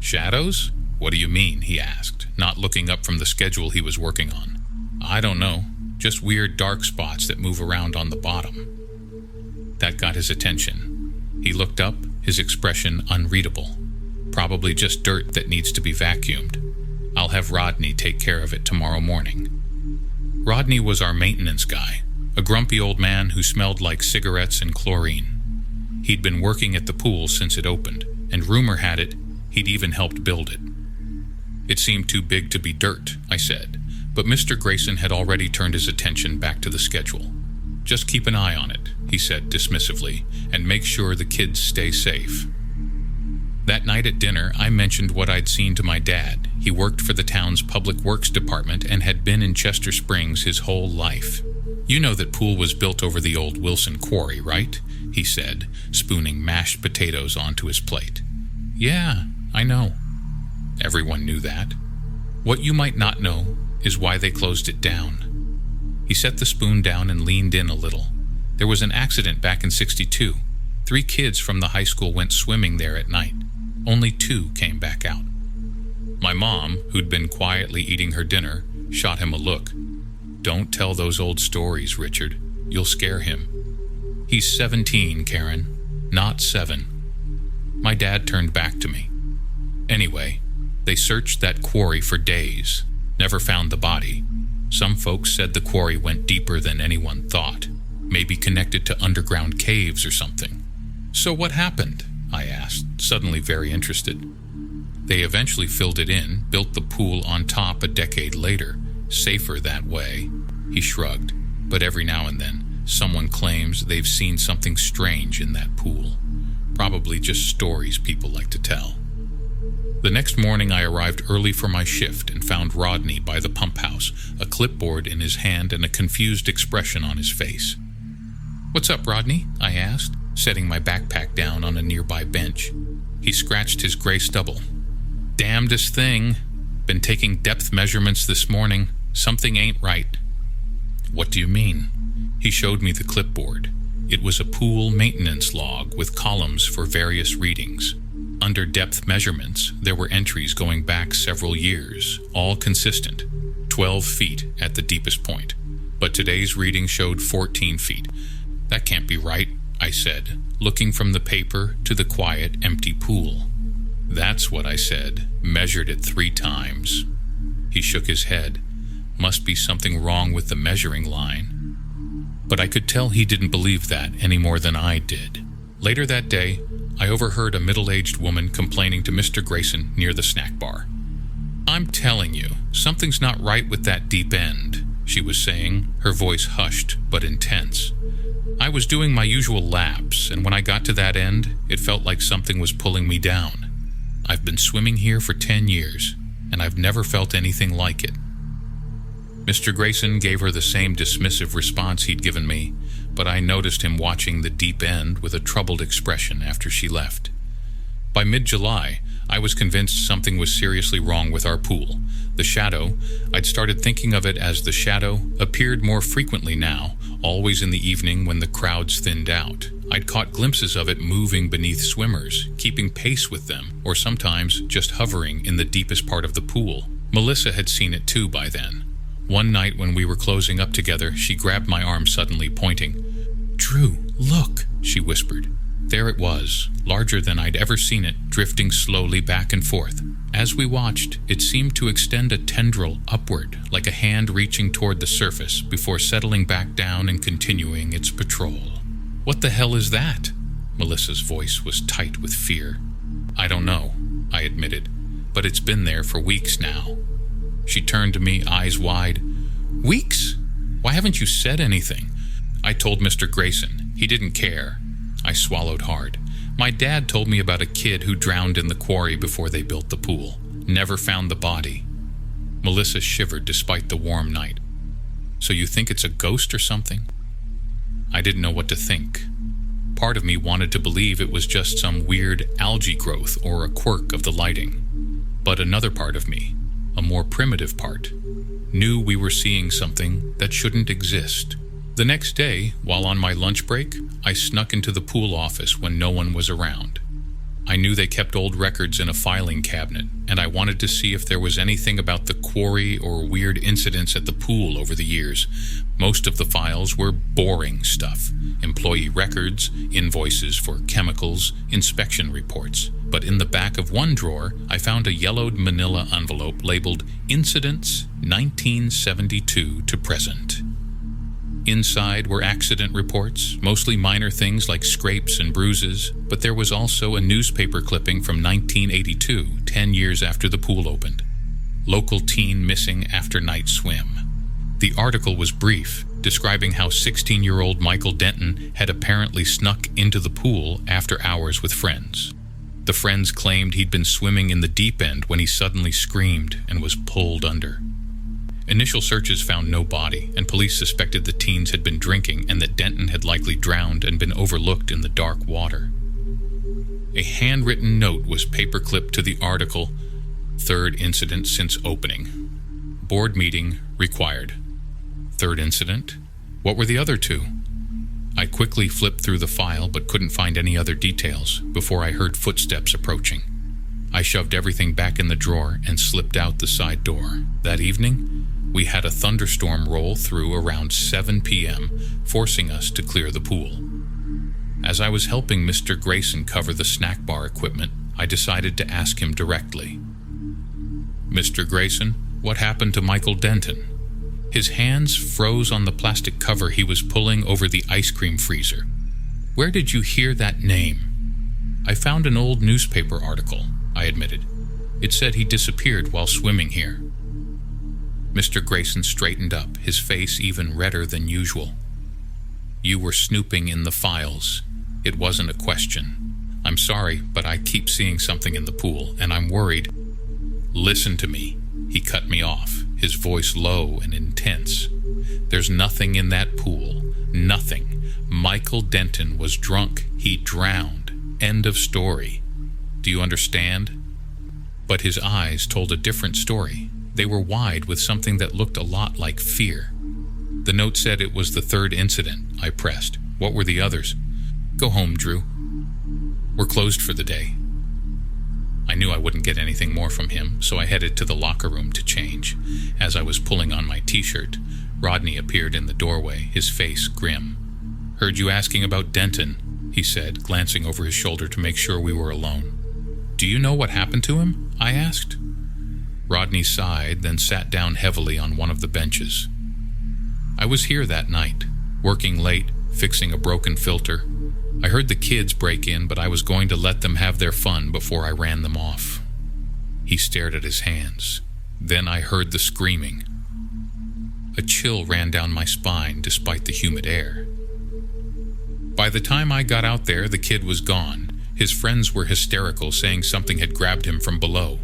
Shadows? What do you mean? He asked, not looking up from the schedule he was working on. I don't know, just weird dark spots that move around on the bottom. That got his attention. He looked up, his expression unreadable. Probably just dirt that needs to be vacuumed. I'll have Rodney take care of it tomorrow morning. Rodney was our maintenance guy, a grumpy old man who smelled like cigarettes and chlorine. He'd been working at the pool since it opened, and rumor had it he'd even helped build it. It seemed too big to be dirt, I said, but Mr. Grayson had already turned his attention back to the schedule. Just keep an eye on it, he said dismissively, and make sure the kids stay safe. That night at dinner, I mentioned what I'd seen to my dad. He worked for the town's public works department and had been in Chester Springs his whole life. You know that pool was built over the old Wilson quarry, right? He said, spooning mashed potatoes onto his plate. Yeah, I know. Everyone knew that. What you might not know is why they closed it down. He set the spoon down and leaned in a little. There was an accident back in '62. 3 kids from the high school went swimming there at night. Only 2 came back out. My mom, who'd been quietly eating her dinner, shot him a look. Don't tell those old stories, Richard. You'll scare him. He's 17, Karen, not 7. My dad turned back to me. Anyway, they searched that quarry for days, never found the body. Some folks said the quarry went deeper than anyone thought, maybe connected to underground caves or something. So what happened? I asked, suddenly very interested. They eventually filled it in, built the pool on top a decade later, safer that way. He shrugged, but every now and then, someone claims they've seen something strange in that pool. Probably just stories people like to tell. The next morning I arrived early for my shift and found Rodney by the pump house, a clipboard in his hand and a confused expression on his face. What's up, Rodney? I asked, setting my backpack down on a nearby bench. He scratched his gray stubble. Damnedest thing. Been taking depth measurements this morning. Something ain't right. What do you mean? He showed me the clipboard. It was a pool maintenance log with columns for various readings. Under depth measurements, there were entries going back several years, all consistent, 12 feet at the deepest point. But today's reading showed 14 feet. That can't be right, I said, looking from the paper to the quiet, empty pool. That's what I said, measured it 3 times. He shook his head. Must be something wrong with the measuring line. But I could tell he didn't believe that any more than I did. Later that day, I overheard a middle-aged woman complaining to Mr. Grayson near the snack bar. I'm telling you, something's not right with that deep end, she was saying, her voice hushed but intense. I was doing my usual laps, and when I got to that end, it felt like something was pulling me down. I've been swimming here for 10 years, and I've never felt anything like it. Mr. Grayson gave her the same dismissive response he'd given me, but I noticed him watching the deep end with a troubled expression after she left. By mid-July, I was convinced something was seriously wrong with our pool. The shadow, I'd started thinking of it as the shadow, appeared more frequently now, always in the evening when the crowds thinned out. I'd caught glimpses of it moving beneath swimmers, keeping pace with them, or sometimes just hovering in the deepest part of the pool. Melissa had seen it too by then. One night when we were closing up together, she grabbed my arm suddenly, pointing. "Drew, look," she whispered. There it was, larger than I'd ever seen it, drifting slowly back and forth. As we watched, it seemed to extend a tendril upward, like a hand reaching toward the surface, before settling back down and continuing its patrol. "What the hell is that?" Melissa's voice was tight with fear. "I don't know," I admitted, "but it's been there for weeks now." She turned to me, eyes wide. "Weeks? Why haven't you said anything?" I told Mr. Grayson. He didn't care. I swallowed hard. My dad told me about a kid who drowned in the quarry before they built the pool. Never found the body. Melissa shivered despite the warm night. "So you think it's a ghost or something?" I didn't know what to think. Part of me wanted to believe it was just some weird algae growth or a quirk of the lighting. But another part of me, a more primitive part, knew we were seeing something that shouldn't exist. The next day, while on my lunch break, I snuck into the pool office when no one was around. I knew they kept old records in a filing cabinet, and I wanted to see if there was anything about the quarry or weird incidents at the pool over the years. Most of the files were boring stuff: employee records, invoices for chemicals, inspection reports. But in the back of one drawer, I found a yellowed manila envelope labeled Incidents 1972 to Present. Inside were accident reports, mostly minor things like scrapes and bruises, but there was also a newspaper clipping from 1982, 10 years after the pool opened. Local teen missing after night swim. The article was brief, describing how 16-year-old Michael Denton had apparently snuck into the pool after hours with friends. The friends claimed he'd been swimming in the deep end when he suddenly screamed and was pulled under. Initial searches found no body, and police suspected the teens had been drinking and that Denton had likely drowned and been overlooked in the dark water. A handwritten note was paperclipped to the article, "Third incident since opening. Board meeting required." Third incident? What were the other two? I quickly flipped through the file but couldn't find any other details before I heard footsteps approaching. I shoved everything back in the drawer and slipped out the side door. That evening, we had a thunderstorm roll through around 7 p.m., forcing us to clear the pool. As I was helping Mr. Grayson cover the snack bar equipment, I decided to ask him directly. "Mr. Grayson, what happened to Michael Denton?" His hands froze on the plastic cover he was pulling over the ice cream freezer. "Where did you hear that name?" "I found an old newspaper article," I admitted. "It said he disappeared while swimming here." Mr. Grayson straightened up, his face even redder than usual. "You were snooping in the files. It wasn't a question. I'm sorry, but I keep seeing something in the pool, and I'm worried." "Listen to me." He cut me off, his voice low and intense. "There's nothing in that pool. Nothing. Michael Denton was drunk. He drowned. End of story. Do you understand?" But his eyes told a different story. They were wide with something that looked a lot like fear. "The note said it was the third incident," I pressed. "What were the others?" "Go home, Drew. We're closed for the day." I knew I wouldn't get anything more from him, so I headed to the locker room to change. As I was pulling on my t-shirt, Rodney appeared in the doorway, his face grim. "Heard you asking about Denton," he said, glancing over his shoulder to make sure we were alone. "Do you know what happened to him?" I asked. Rodney sighed, then sat down heavily on one of the benches. "I was here that night, working late, fixing a broken filter. I heard the kids break in, but I was going to let them have their fun before I ran them off." He stared at his hands. Then I heard the screaming. A chill ran down my spine despite the humid air. By the time I got out there, the kid was gone. His friends were hysterical, saying something had grabbed him from below.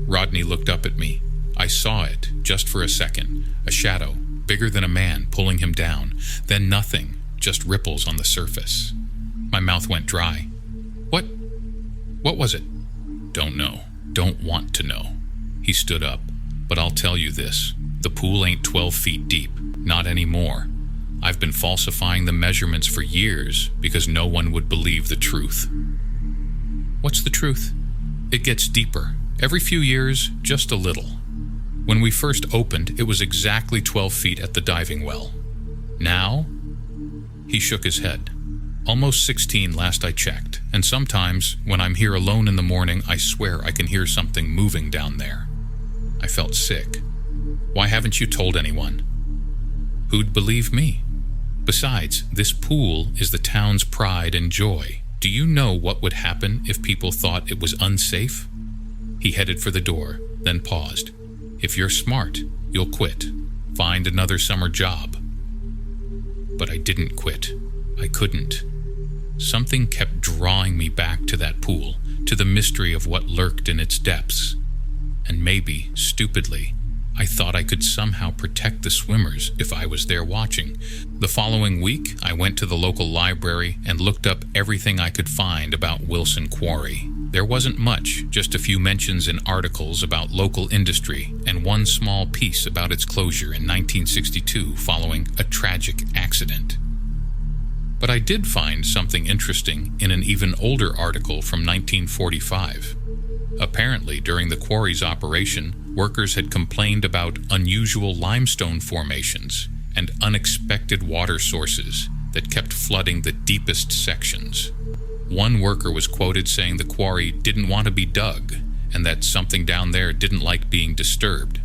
Rodney looked up at me. I saw it, just for a second, a shadow, bigger than a man, pulling him down. Then nothing, just ripples on the surface. My mouth went dry. What was it? Don't know. Don't want to know. He stood up. But I'll tell you this. The pool ain't 12 feet deep. Not anymore. I've been falsifying the measurements for years because no one would believe the truth. What's the truth? It gets deeper. Every few years, just a little. When we first opened, it was exactly 12 feet at the diving well. Now? He shook his head. Almost 16 last I checked, and sometimes, when I'm here alone in the morning, I swear I can hear something moving down there. I felt sick. Why haven't you told anyone? Who'd believe me? Besides, this pool is the town's pride and joy. Do you know what would happen if people thought it was unsafe? He headed for the door, then paused. If you're smart, you'll quit. Find another summer job. But I didn't quit. I couldn't. Something kept drawing me back to that pool, to the mystery of what lurked in its depths. And maybe, stupidly, I thought I could somehow protect the swimmers if I was there watching. The following week, I went to the local library and looked up everything I could find about Wilson Quarry. There wasn't much, just a few mentions in articles about local industry and one small piece about its closure in 1962 following a tragic accident. But I did find something interesting in an even older article from 1945. Apparently, during the quarry's operation, workers had complained about unusual limestone formations and unexpected water sources that kept flooding the deepest sections. One worker was quoted saying the quarry didn't want to be dug and that something down there didn't like being disturbed.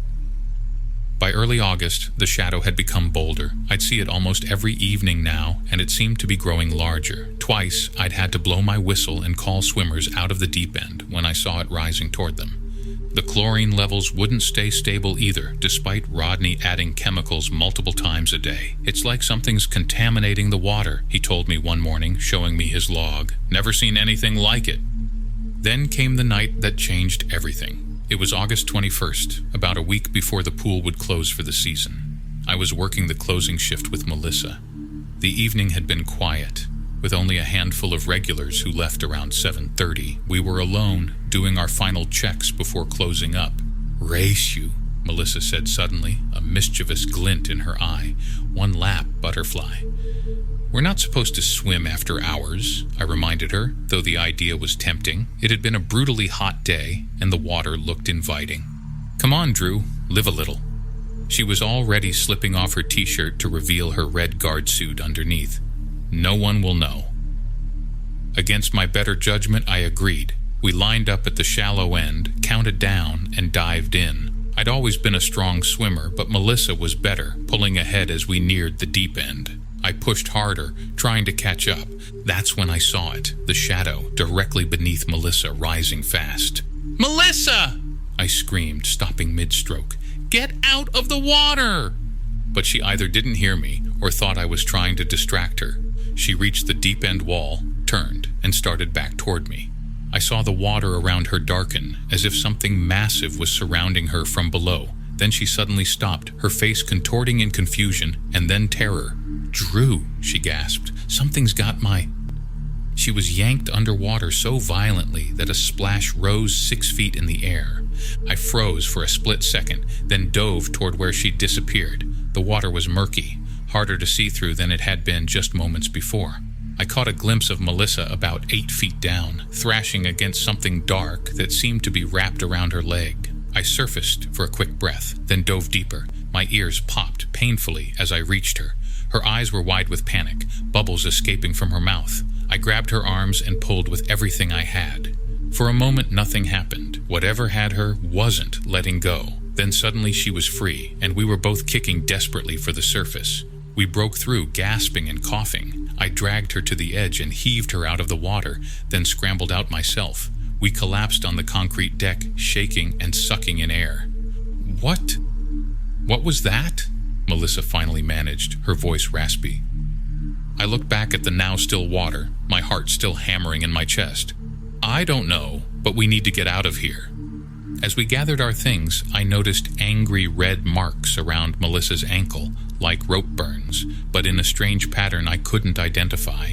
By early August, the shadow had become bolder. I'd see it almost every evening now, and it seemed to be growing larger. Twice, I'd had to blow my whistle and call swimmers out of the deep end when I saw it rising toward them. The chlorine levels wouldn't stay stable either, despite Rodney adding chemicals multiple times a day. It's like something's contaminating the water, he told me one morning, showing me his log. Never seen anything like it. Then came the night that changed everything. It was August 21st, about a week before the pool would close for the season. I was working the closing shift with Melissa. The evening had been quiet, with only a handful of regulars who left around 7:30. We were alone, doing our final checks before closing up. "Race you," Melissa said suddenly, a mischievous glint in her eye. "One lap, butterfly." "We're not supposed to swim after hours," I reminded her, though the idea was tempting. It had been a brutally hot day, and the water looked inviting. "Come on, Drew, live a little." She was already slipping off her t-shirt to reveal her red guard suit underneath. "No one will know." Against my better judgment, I agreed. We lined up at the shallow end, counted down, and dived in. I'd always been a strong swimmer, but Melissa was better, pulling ahead as we neared the deep end. I pushed harder, trying to catch up. That's when I saw it, the shadow directly beneath Melissa, rising fast. "Melissa!" I screamed, stopping mid-stroke. "Get out of the water!" But she either didn't hear me or thought I was trying to distract her. She reached the deep end wall, turned, and started back toward me. I saw the water around her darken, as if something massive was surrounding her from below. Then she suddenly stopped, her face contorting in confusion and then terror. "Drew," she gasped, "something's got my..." She was yanked underwater so violently that a splash rose 6 feet in the air. I froze for a split second, then dove toward where she'd disappeared. The water was murky, harder to see through than it had been just moments before. I caught a glimpse of Melissa about 8 feet down, thrashing against something dark that seemed to be wrapped around her leg. I surfaced for a quick breath, then dove deeper. My ears popped painfully as I reached her. Her eyes were wide with panic, bubbles escaping from her mouth. I grabbed her arms and pulled with everything I had. For a moment, nothing happened. Whatever had her wasn't letting go. Then suddenly she was free, and we were both kicking desperately for the surface. We broke through, gasping and coughing. I dragged her to the edge and heaved her out of the water, then scrambled out myself. We collapsed on the concrete deck, shaking and sucking in air. What was that?" Melissa finally managed, her voice raspy. I looked back at the now still water, my heart still hammering in my chest. I don't know, but we need to get out of here. As we gathered our things, I noticed angry red marks around Melissa's ankle, like rope burns, but in a strange pattern I couldn't identify.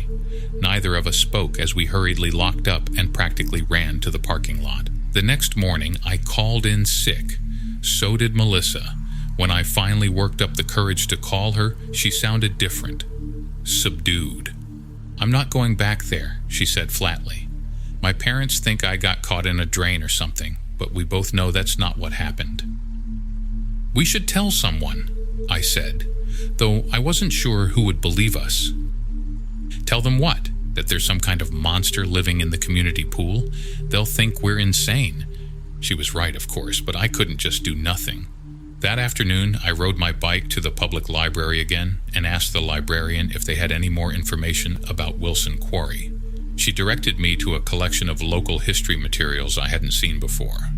Neither of us spoke as we hurriedly locked up and practically ran to the parking lot. The next morning, I called in sick. So did Melissa. When I finally worked up the courage to call her, she sounded different. Subdued. "I'm not going back there," she said flatly. "My parents think I got caught in a drain or something, but we both know that's not what happened." "We should tell someone," I said, though I wasn't sure who would believe us. "Tell them what? That there's some kind of monster living in the community pool? They'll think we're insane." She was right, of course, but I couldn't just do nothing. That afternoon, I rode my bike to the public library again and asked the librarian if they had any more information about Wilson Quarry. She directed me to a collection of local history materials I hadn't seen before.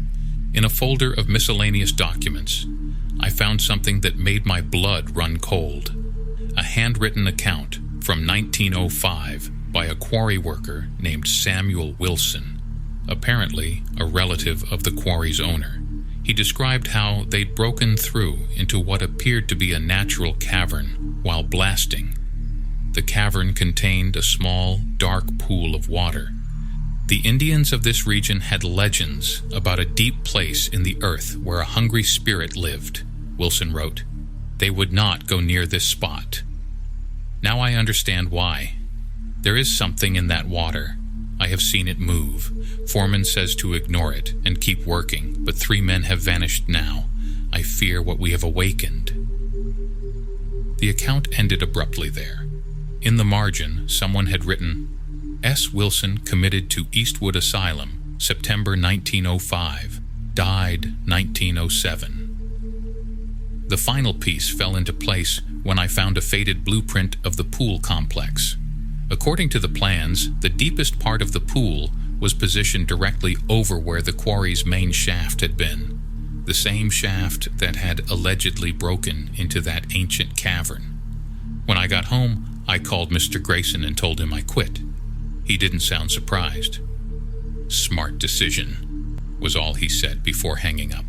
In a folder of miscellaneous documents, I found something that made my blood run cold. A handwritten account from 1905 by a quarry worker named Samuel Wilson, apparently a relative of the quarry's owner. He described how they'd broken through into what appeared to be a natural cavern while blasting. The cavern contained a small, dark pool of water. The Indians of this region had legends about a deep place in the earth where a hungry spirit lived, Wilson wrote. They would not go near this spot. Now I understand why. There is something in that water. I have seen it move. Foreman says to ignore it and keep working, but 3 men have vanished now. I fear what we have awakened. The account ended abruptly there. In the margin, someone had written, S. Wilson committed to Eastwood Asylum, September 1905, died 1907. The final piece fell into place when I found a faded blueprint of the pool complex. According to the plans, the deepest part of the pool was positioned directly over where the quarry's main shaft had been, the same shaft that had allegedly broken into that ancient cavern. When I got home, I called Mr. Grayson and told him I quit. He didn't sound surprised. "Smart decision," was all he said before hanging up.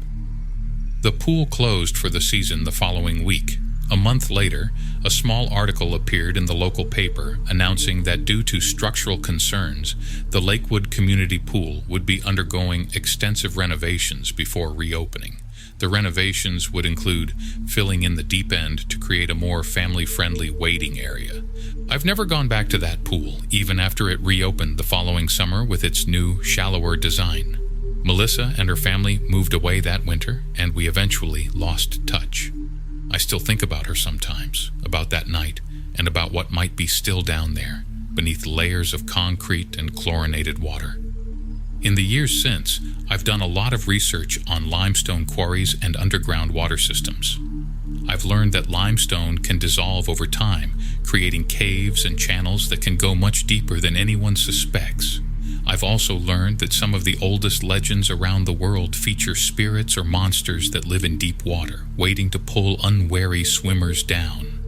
The pool closed for the season the following week. A month later, a small article appeared in the local paper announcing that due to structural concerns, the Lakewood Community Pool would be undergoing extensive renovations before reopening. The renovations would include filling in the deep end to create a more family-friendly wading area. I've never gone back to that pool, even after it reopened the following summer with its new, shallower design. Melissa and her family moved away that winter, and we eventually lost touch. I still think about her sometimes, about that night, and about what might be still down there, beneath layers of concrete and chlorinated water. In the years since, I've done a lot of research on limestone quarries and underground water systems. I've learned that limestone can dissolve over time, creating caves and channels that can go much deeper than anyone suspects. I've also learned that some of the oldest legends around the world feature spirits or monsters that live in deep water, waiting to pull unwary swimmers down.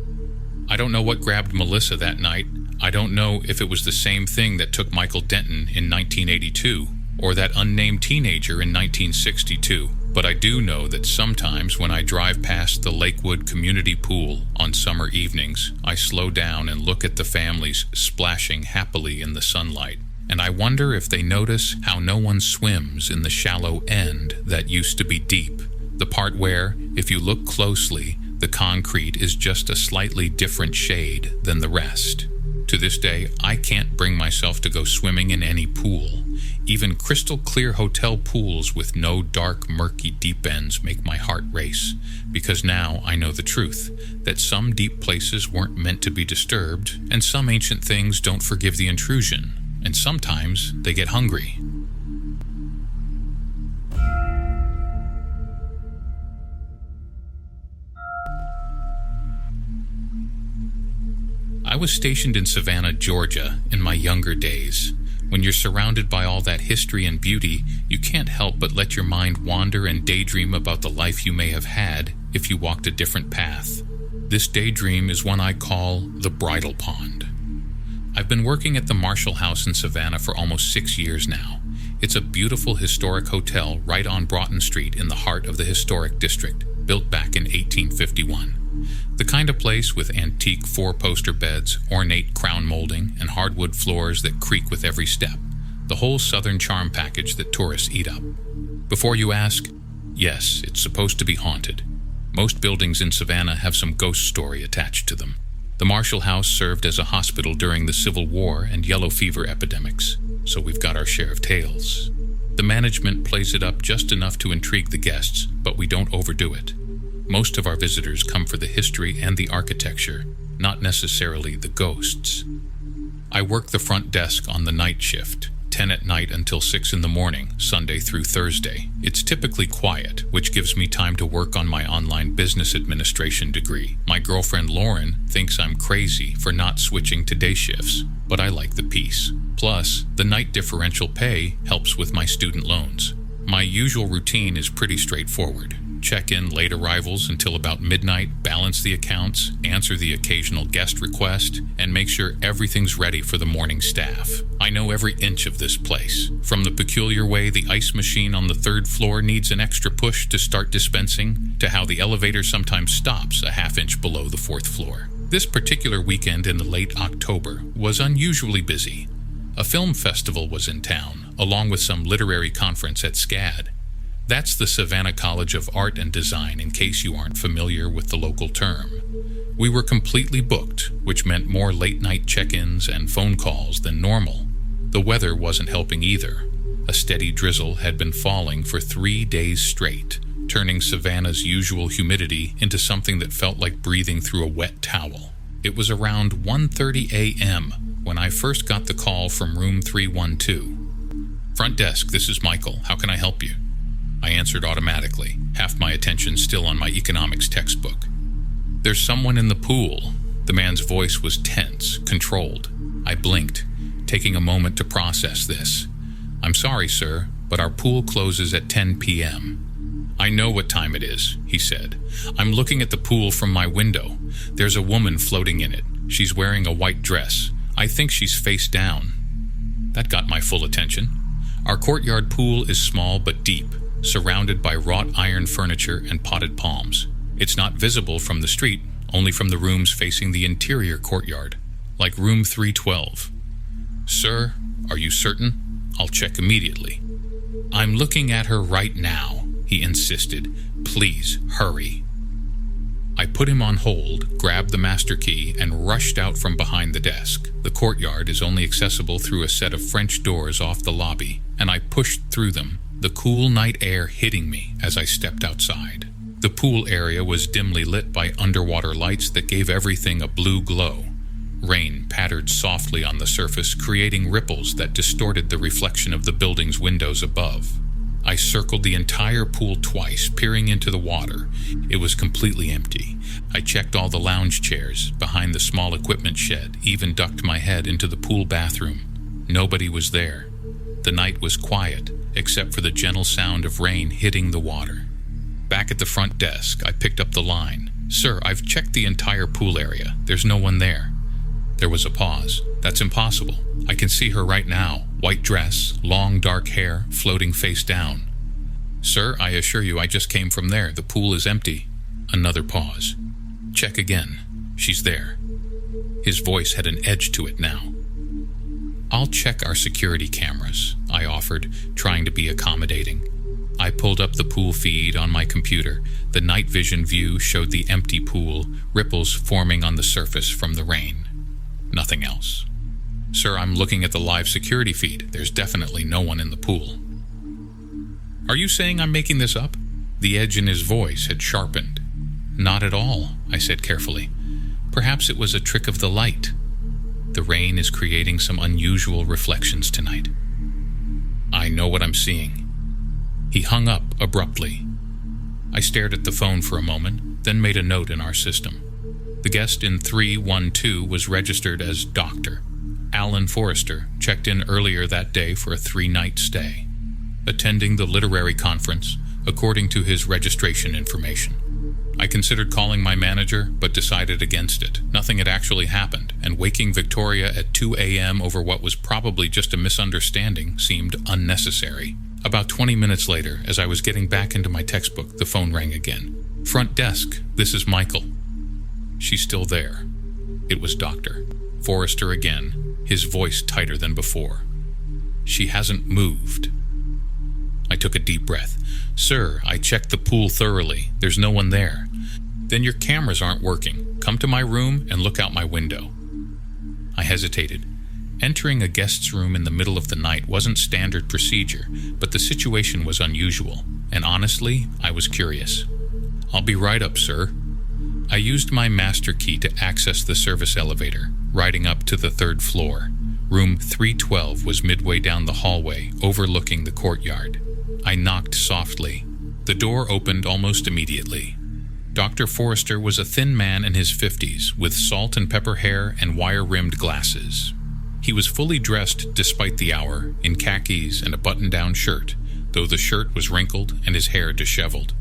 I don't know what grabbed Melissa that night. I don't know if it was the same thing that took Michael Denton in 1982, or that unnamed teenager in 1962, but I do know that sometimes when I drive past the Lakewood Community Pool on summer evenings, I slow down and look at the families splashing happily in the sunlight. And I wonder if they notice how no one swims in the shallow end that used to be deep, the part where, if you look closely, the concrete is just a slightly different shade than the rest. To this day, I can't bring myself to go swimming in any pool. Even crystal clear hotel pools with no dark, murky deep ends make my heart race, because now I know the truth, that some deep places weren't meant to be disturbed, and some ancient things don't forgive the intrusion. And sometimes they get hungry. I was stationed in Savannah, Georgia, in my younger days. When you're surrounded by all that history and beauty, you can't help but let your mind wander and daydream about the life you may have had if you walked a different path. This daydream is one I call the bridal pond. I've been working at the Marshall House in Savannah for almost 6 years now. It's a beautiful historic hotel right on Broughton Street in the heart of the historic district, built back in 1851. The kind of place with antique four-poster beds, ornate crown molding, and hardwood floors that creak with every step. The whole Southern charm package that tourists eat up. Before you ask, yes, it's supposed to be haunted. Most buildings in Savannah have some ghost story attached to them. The Marshall House served as a hospital during the Civil War and yellow fever epidemics, so we've got our share of tales. The management plays it up just enough to intrigue the guests, but we don't overdo it. Most of our visitors come for the history and the architecture, not necessarily the ghosts. I work the front desk on the night shift, 10 at night until 6 in the morning, Sunday through Thursday. It's typically quiet, which gives me time to work on my online business administration degree. My girlfriend Lauren thinks I'm crazy for not switching to day shifts, but I like the peace. Plus, the night differential pay helps with my student loans. My usual routine is pretty straightforward. Check in late arrivals until about midnight, balance the accounts, answer the occasional guest request, and make sure everything's ready for the morning staff. I know every inch of this place, from the peculiar way the ice machine on the 3rd floor needs an extra push to start dispensing, to how the elevator sometimes stops a half-inch below the 4th floor. This particular weekend in the late October was unusually busy. A film festival was in town, along with some literary conference at SCAD. That's the Savannah College of Art and Design, in case you aren't familiar with the local term. We were completely booked, which meant more late-night check-ins and phone calls than normal. The weather wasn't helping either. A steady drizzle had been falling for 3 days straight, turning Savannah's usual humidity into something that felt like breathing through a wet towel. It was around 1:30 a.m. when I first got the call from room 312. "Front desk, this is Michael. How can I help you?" I answered automatically, half my attention still on my economics textbook. "There's someone in the pool." The man's voice was tense, controlled. I blinked, taking a moment to process this. "I'm sorry, sir, but our pool closes at 10 p.m. "I know what time it is," he said. "I'm looking at the pool from my window. There's a woman floating in it. She's wearing a white dress. I think she's face down." That got my full attention. Our courtyard pool is small but deep, surrounded by wrought iron furniture and potted palms. It's not visible from the street, only from the rooms facing the interior courtyard, like room 312. "Sir, are you certain? I'll check immediately." "I'm looking at her right now," he insisted. "Please, hurry." I put him on hold, grabbed the master key, and rushed out from behind the desk. The courtyard is only accessible through a set of French doors off the lobby, and I pushed through them, the cool night air hitting me as I stepped outside. The pool area was dimly lit by underwater lights that gave everything a blue glow. Rain pattered softly on the surface, creating ripples that distorted the reflection of the building's windows above. I circled the entire pool twice, peering into the water. It was completely empty. I checked all the lounge chairs behind the small equipment shed, even ducked my head into the pool bathroom. Nobody was there. The night was quiet, except for the gentle sound of rain hitting the water. Back at the front desk, I picked up the line. "Sir, I've checked the entire pool area. There's no one there." There was a pause. "That's impossible. I can see her right now. White dress, long dark hair, floating face down." "Sir, I assure you I just came from there. The pool is empty." Another pause. "Check again. She's there." His voice had an edge to it now. "I'll check our security cameras," I offered, trying to be accommodating. I pulled up the pool feed on my computer. The night vision view showed the empty pool, ripples forming on the surface from the rain. Nothing else. "Sir, I'm looking at the live security feed. There's definitely no one in the pool." "Are you saying I'm making this up?" The edge in his voice had sharpened. "Not at all," I said carefully. "Perhaps it was a trick of the light. The rain is creating some unusual reflections tonight." "I know what I'm seeing." He hung up abruptly. I stared at the phone for a moment, then made a note in our system. The guest in 312 was registered as Dr. Alan Forrester, checked in earlier that day for a 3-night stay, attending the literary conference according to his registration information. I considered calling my manager, but decided against it. Nothing had actually happened, and waking Victoria at 2 a.m. over what was probably just a misunderstanding seemed unnecessary. About 20 minutes later, as I was getting back into my textbook, the phone rang again. "Front desk, this is Michael." "She's still there." It was Dr. Forrester again, his voice tighter than before. "She hasn't moved." I took a deep breath. "Sir, I checked the pool thoroughly. There's no one there." "Then your cameras aren't working. Come to my room and look out my window." I hesitated. Entering a guest's room in the middle of the night wasn't standard procedure, but the situation was unusual, and honestly, I was curious. "I'll be right up, sir." I used my master key to access the service elevator, riding up to the 3rd floor. Room 312 was midway down the hallway, overlooking the courtyard. I knocked softly. The door opened almost immediately. Dr. Forrester was a thin man in his 50s, with salt and pepper hair and wire-rimmed glasses. He was fully dressed despite the hour, in khakis and a button-down shirt, though the shirt was wrinkled and his hair disheveled.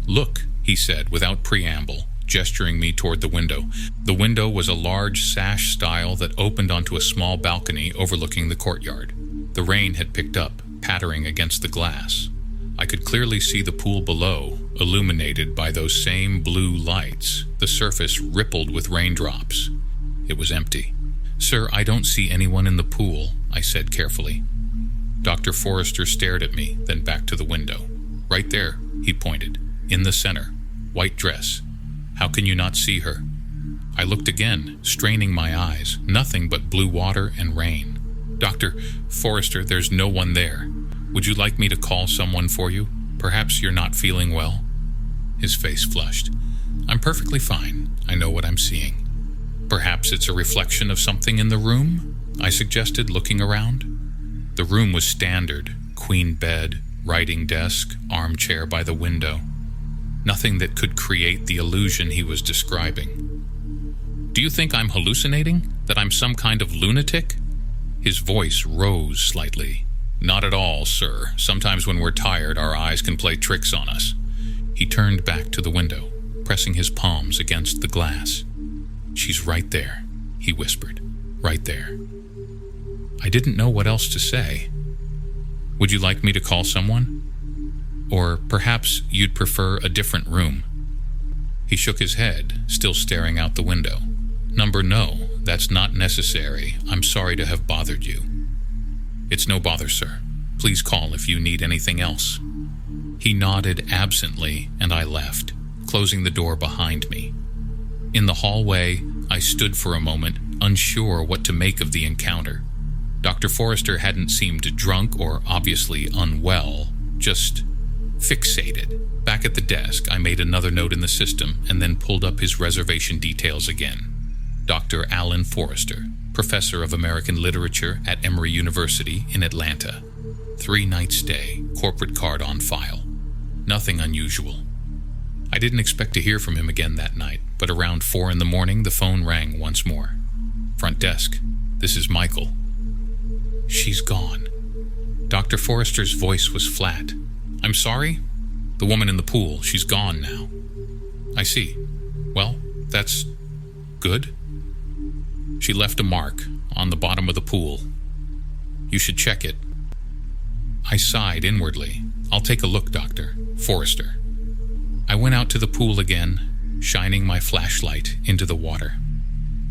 "Look," he said without preamble, gesturing me toward the window. The window was a large sash style that opened onto a small balcony overlooking the courtyard. The rain had picked up, pattering against the glass. I could clearly see the pool below, illuminated by those same blue lights. The surface rippled with raindrops. It was empty. "Sir, I don't see anyone in the pool," I said carefully. Dr. Forrester stared at me, then back to the window. "Right there," he pointed. "In the center. White dress. How can you not see her?" I looked again, straining my eyes. Nothing but blue water and rain. "Dr. Forrester, there's no one there. Would you like me to call someone for you? Perhaps you're not feeling well?" His face flushed. "I'm perfectly fine. I know what I'm seeing." "Perhaps it's a reflection of something in the room?" I suggested, looking around. The room was standard. Queen bed, writing desk, armchair by the window. Nothing that could create the illusion he was describing. "Do you think I'm hallucinating? That I'm some kind of lunatic?" His voice rose slightly. "Not at all, sir. Sometimes when we're tired, our eyes can play tricks on us." He turned back to the window, pressing his palms against the glass. "She's right there," he whispered. "Right there." I didn't know what else to say. "Would you like me to call someone? Or perhaps you'd prefer a different room?" He shook his head, still staring out the window. No, that's not necessary. I'm sorry to have bothered you." "It's no bother, sir. Please call if you need anything else." He nodded absently, and I left, closing the door behind me. In the hallway, I stood for a moment, unsure what to make of the encounter. Dr. Forrester hadn't seemed drunk or obviously unwell, just fixated. Back at the desk, I made another note in the system and then pulled up his reservation details again. Dr. Alan Forrester, Professor of American Literature at Emory University in Atlanta. 3-night stay, corporate card on file. Nothing unusual. I didn't expect to hear from him again that night, but around 4 in the morning, the phone rang once more. "Front desk, this is Michael." "She's gone." Dr. Forrester's voice was flat. "I'm sorry? The woman in the pool, she's gone now." "I see. Well, that's good." "She left a mark on the bottom of the pool. You should check it." I sighed inwardly. "I'll take a look, Dr. Forrester." I went out to the pool again, shining my flashlight into the water.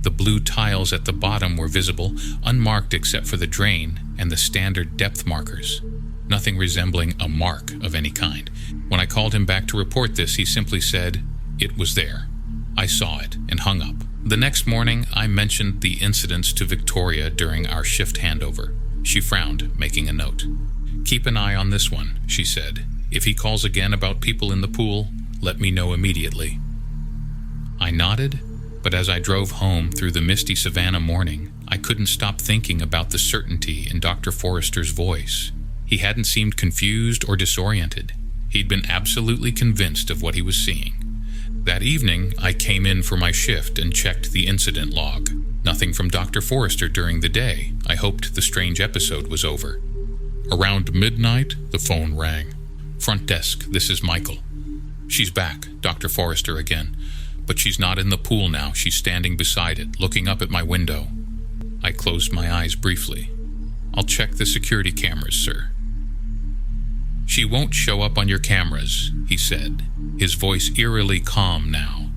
The blue tiles at the bottom were visible, unmarked except for the drain and the standard depth markers. Nothing resembling a mark of any kind. When I called him back to report this, he simply said, "It was there. I saw it," and hung up. The next morning, I mentioned the incidents to Victoria during our shift handover. She frowned, making a note. "Keep an eye on this one," she said. "If he calls again about people in the pool, let me know immediately." I nodded, but as I drove home through the misty Savannah morning, I couldn't stop thinking about the certainty in Dr. Forrester's voice. He hadn't seemed confused or disoriented. He'd been absolutely convinced of what he was seeing. That evening, I came in for my shift and checked the incident log. Nothing from Dr. Forrester during the day. I hoped the strange episode was over. Around midnight, the phone rang. "Front desk, this is Michael." She's back, Dr. Forrester again. But she's not in the pool now. She's standing beside it, looking up at my window. I closed my eyes briefly. I'll check the security cameras, sir. She won't show up on your cameras, he said, his voice eerily calm now.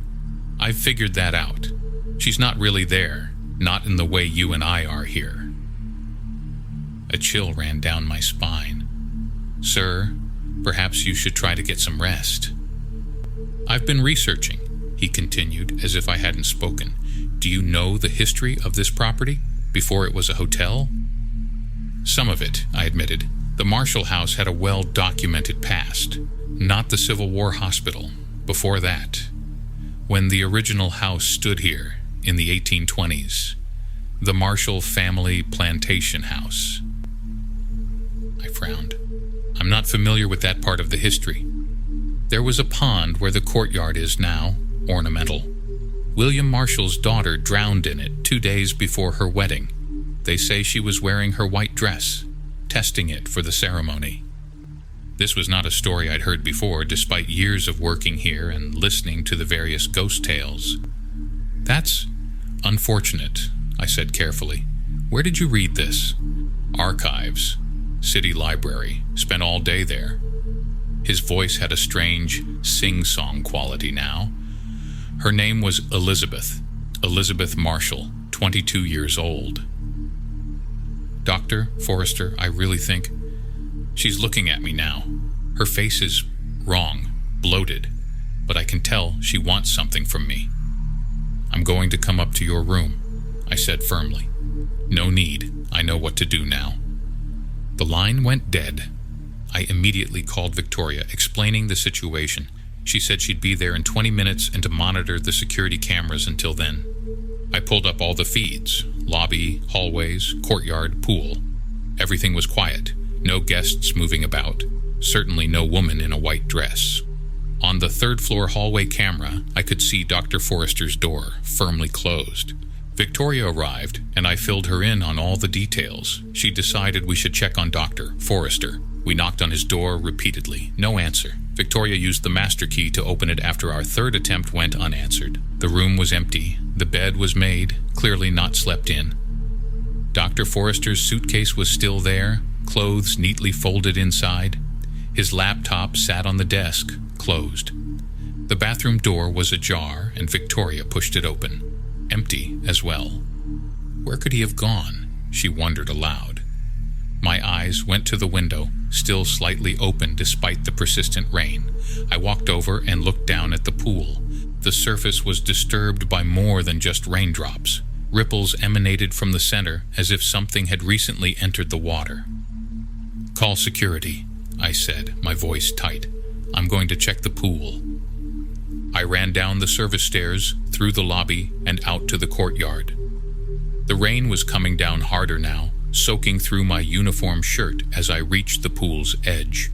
I've figured that out. She's not really there, not in the way you and I are here. A chill ran down my spine. Sir, perhaps you should try to get some rest. I've been researching, he continued, as if I hadn't spoken. Do you know the history of this property, before it was a hotel? Some of it, I admitted. The Marshall House had a well-documented past. Not the Civil War hospital. Before that, when the original house stood here in the 1820s, the Marshall family plantation house. I frowned. I'm not familiar with that part of the history. There was a pond where the courtyard is now, ornamental. William Marshall's daughter drowned in it 2 days before her wedding. They say she was wearing her white dress, testing it for the ceremony. This was not a story I'd heard before, despite years of working here and listening to the various ghost tales. That's unfortunate, I said carefully. Where did you read this? Archives. City library. Spent all day there. His voice had a strange sing-song quality now. Her name was Elizabeth Marshall, 22 years old. Dr. Forrester, I really think... She's looking at me now. Her face is wrong, bloated, but I can tell she wants something from me. I'm going to come up to your room, I said firmly. No need. I know what to do now. The line went dead. I immediately called Victoria, explaining the situation. She said she'd be there in 20 minutes and to monitor the security cameras until then. I pulled up all the feeds: lobby, hallways, courtyard, pool. Everything was quiet. No guests moving about. Certainly no woman in a white dress. On the third-floor hallway camera, I could see Dr. Forrester's door, firmly closed. Victoria arrived, and I filled her in on all the details. She decided we should check on Dr. Forrester. We knocked on his door repeatedly. No answer. Victoria used the master key to open it after our third attempt went unanswered. The room was empty. The bed was made, clearly not slept in. Dr. Forrester's suitcase was still there, clothes neatly folded inside. His laptop sat on the desk, closed. The bathroom door was ajar, and Victoria pushed it open. Empty as well. Where could he have gone? She wondered aloud. My eyes went to the window, still slightly open despite the persistent rain. I walked over and looked down at the pool. The surface was disturbed by more than just raindrops. Ripples emanated from the center as if something had recently entered the water. Call security, I said, my voice tight. I'm going to check the pool. I ran down the service stairs, through the lobby, and out to the courtyard. The rain was coming down harder now, soaking through my uniform shirt as I reached the pool's edge.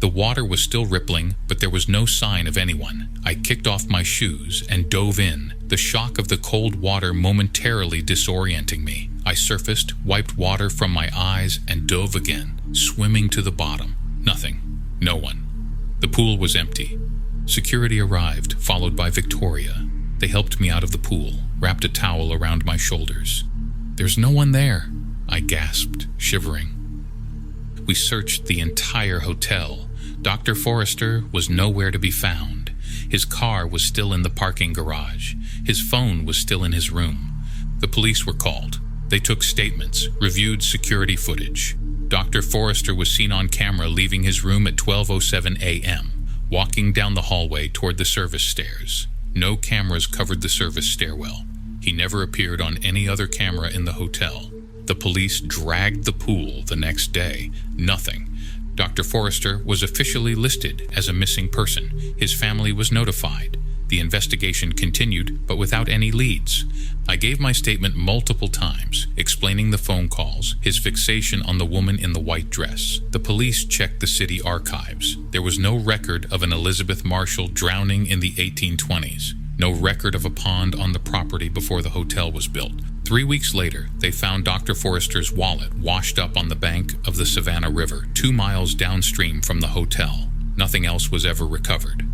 The water was still rippling, but there was no sign of anyone. I kicked off my shoes and dove in, the shock of the cold water momentarily disorienting me. I surfaced, wiped water from my eyes, and dove again, swimming to the bottom. Nothing. No one. The pool was empty. Security arrived, followed by Victoria. They helped me out of the pool, wrapped a towel around my shoulders. There's no one there, I gasped, shivering. We searched the entire hotel. Dr. Forrester was nowhere to be found. His car was still in the parking garage. His phone was still in his room. The police were called. They took statements, reviewed security footage. Dr. Forrester was seen on camera leaving his room at 12:07 a.m., walking down the hallway toward the service stairs. No cameras covered the service stairwell. He never appeared on any other camera in the hotel. The police dragged the pool the next day. Nothing. Dr. Forrester was officially listed as a missing person. His family was notified. The investigation continued, but without any leads. I gave my statement multiple times, explaining the phone calls, his fixation on the woman in the white dress. The police checked the city archives. There was no record of an Elizabeth Marshall drowning in the 1820s. No record of a pond on the property before the hotel was built. 3 weeks later, they found Dr. Forrester's wallet washed up on the bank of the Savannah River, 2 miles downstream from the hotel. Nothing else was ever recovered.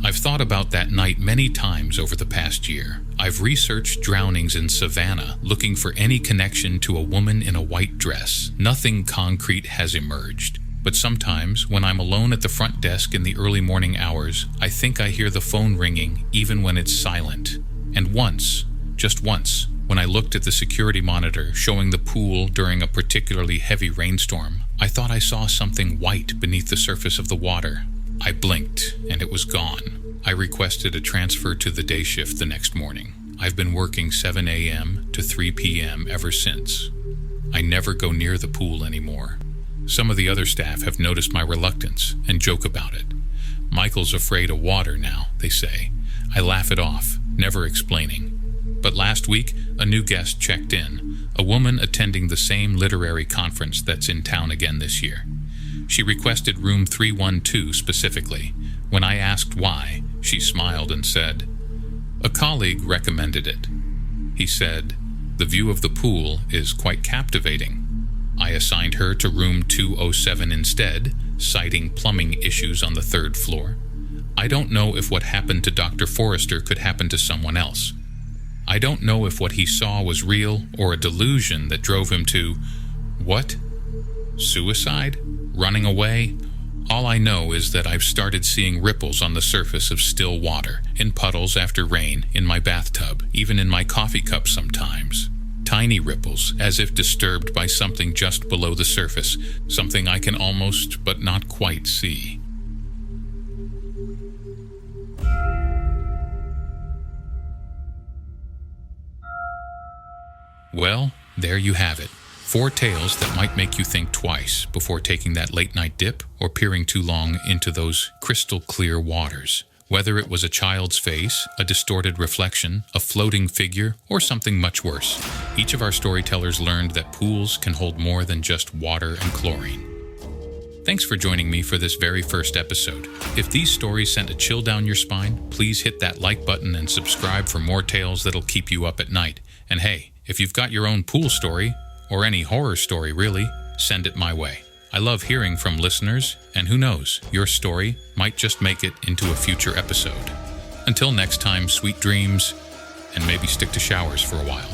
I've thought about that night many times over the past year. I've researched drownings in Savannah, looking for any connection to a woman in a white dress. Nothing concrete has emerged. But sometimes, when I'm alone at the front desk in the early morning hours, I think I hear the phone ringing even when it's silent. And once, just once, when I looked at the security monitor showing the pool during a particularly heavy rainstorm, I thought I saw something white beneath the surface of the water. I blinked, and it was gone. I requested a transfer to the day shift the next morning. I've been working 7 a.m. to 3 p.m. ever since. I never go near the pool anymore. Some of the other staff have noticed my reluctance and joke about it. Michael's afraid of water now, they say. I laugh it off, never explaining. But last week, a new guest checked in, a woman attending the same literary conference that's in town again this year. She requested room 312 specifically. When I asked why, she smiled and said, "A colleague recommended it." He said, "The view of the pool is quite captivating." I assigned her to room 207 instead, citing plumbing issues on the third floor. I don't know if what happened to Dr. Forrester could happen to someone else. I don't know if what he saw was real or a delusion that drove him to, what? Suicide? Running away? All I know is that I've started seeing ripples on the surface of still water, in puddles after rain, in my bathtub, even in my coffee cup sometimes. Tiny ripples, as if disturbed by something just below the surface, something I can almost but not quite see. Well, there you have it. 4 tales that might make you think twice before taking that late-night dip or peering too long into those crystal-clear waters. Whether it was a child's face, a distorted reflection, a floating figure, or something much worse, each of our storytellers learned that pools can hold more than just water and chlorine. Thanks for joining me for this very first episode. If these stories sent a chill down your spine, please hit that like button and subscribe for more tales that'll keep you up at night. And hey, if you've got your own pool story, or any horror story really, send it my way. I love hearing from listeners, and who knows, your story might just make it into a future episode. Until next time, sweet dreams, and maybe stick to showers for a while.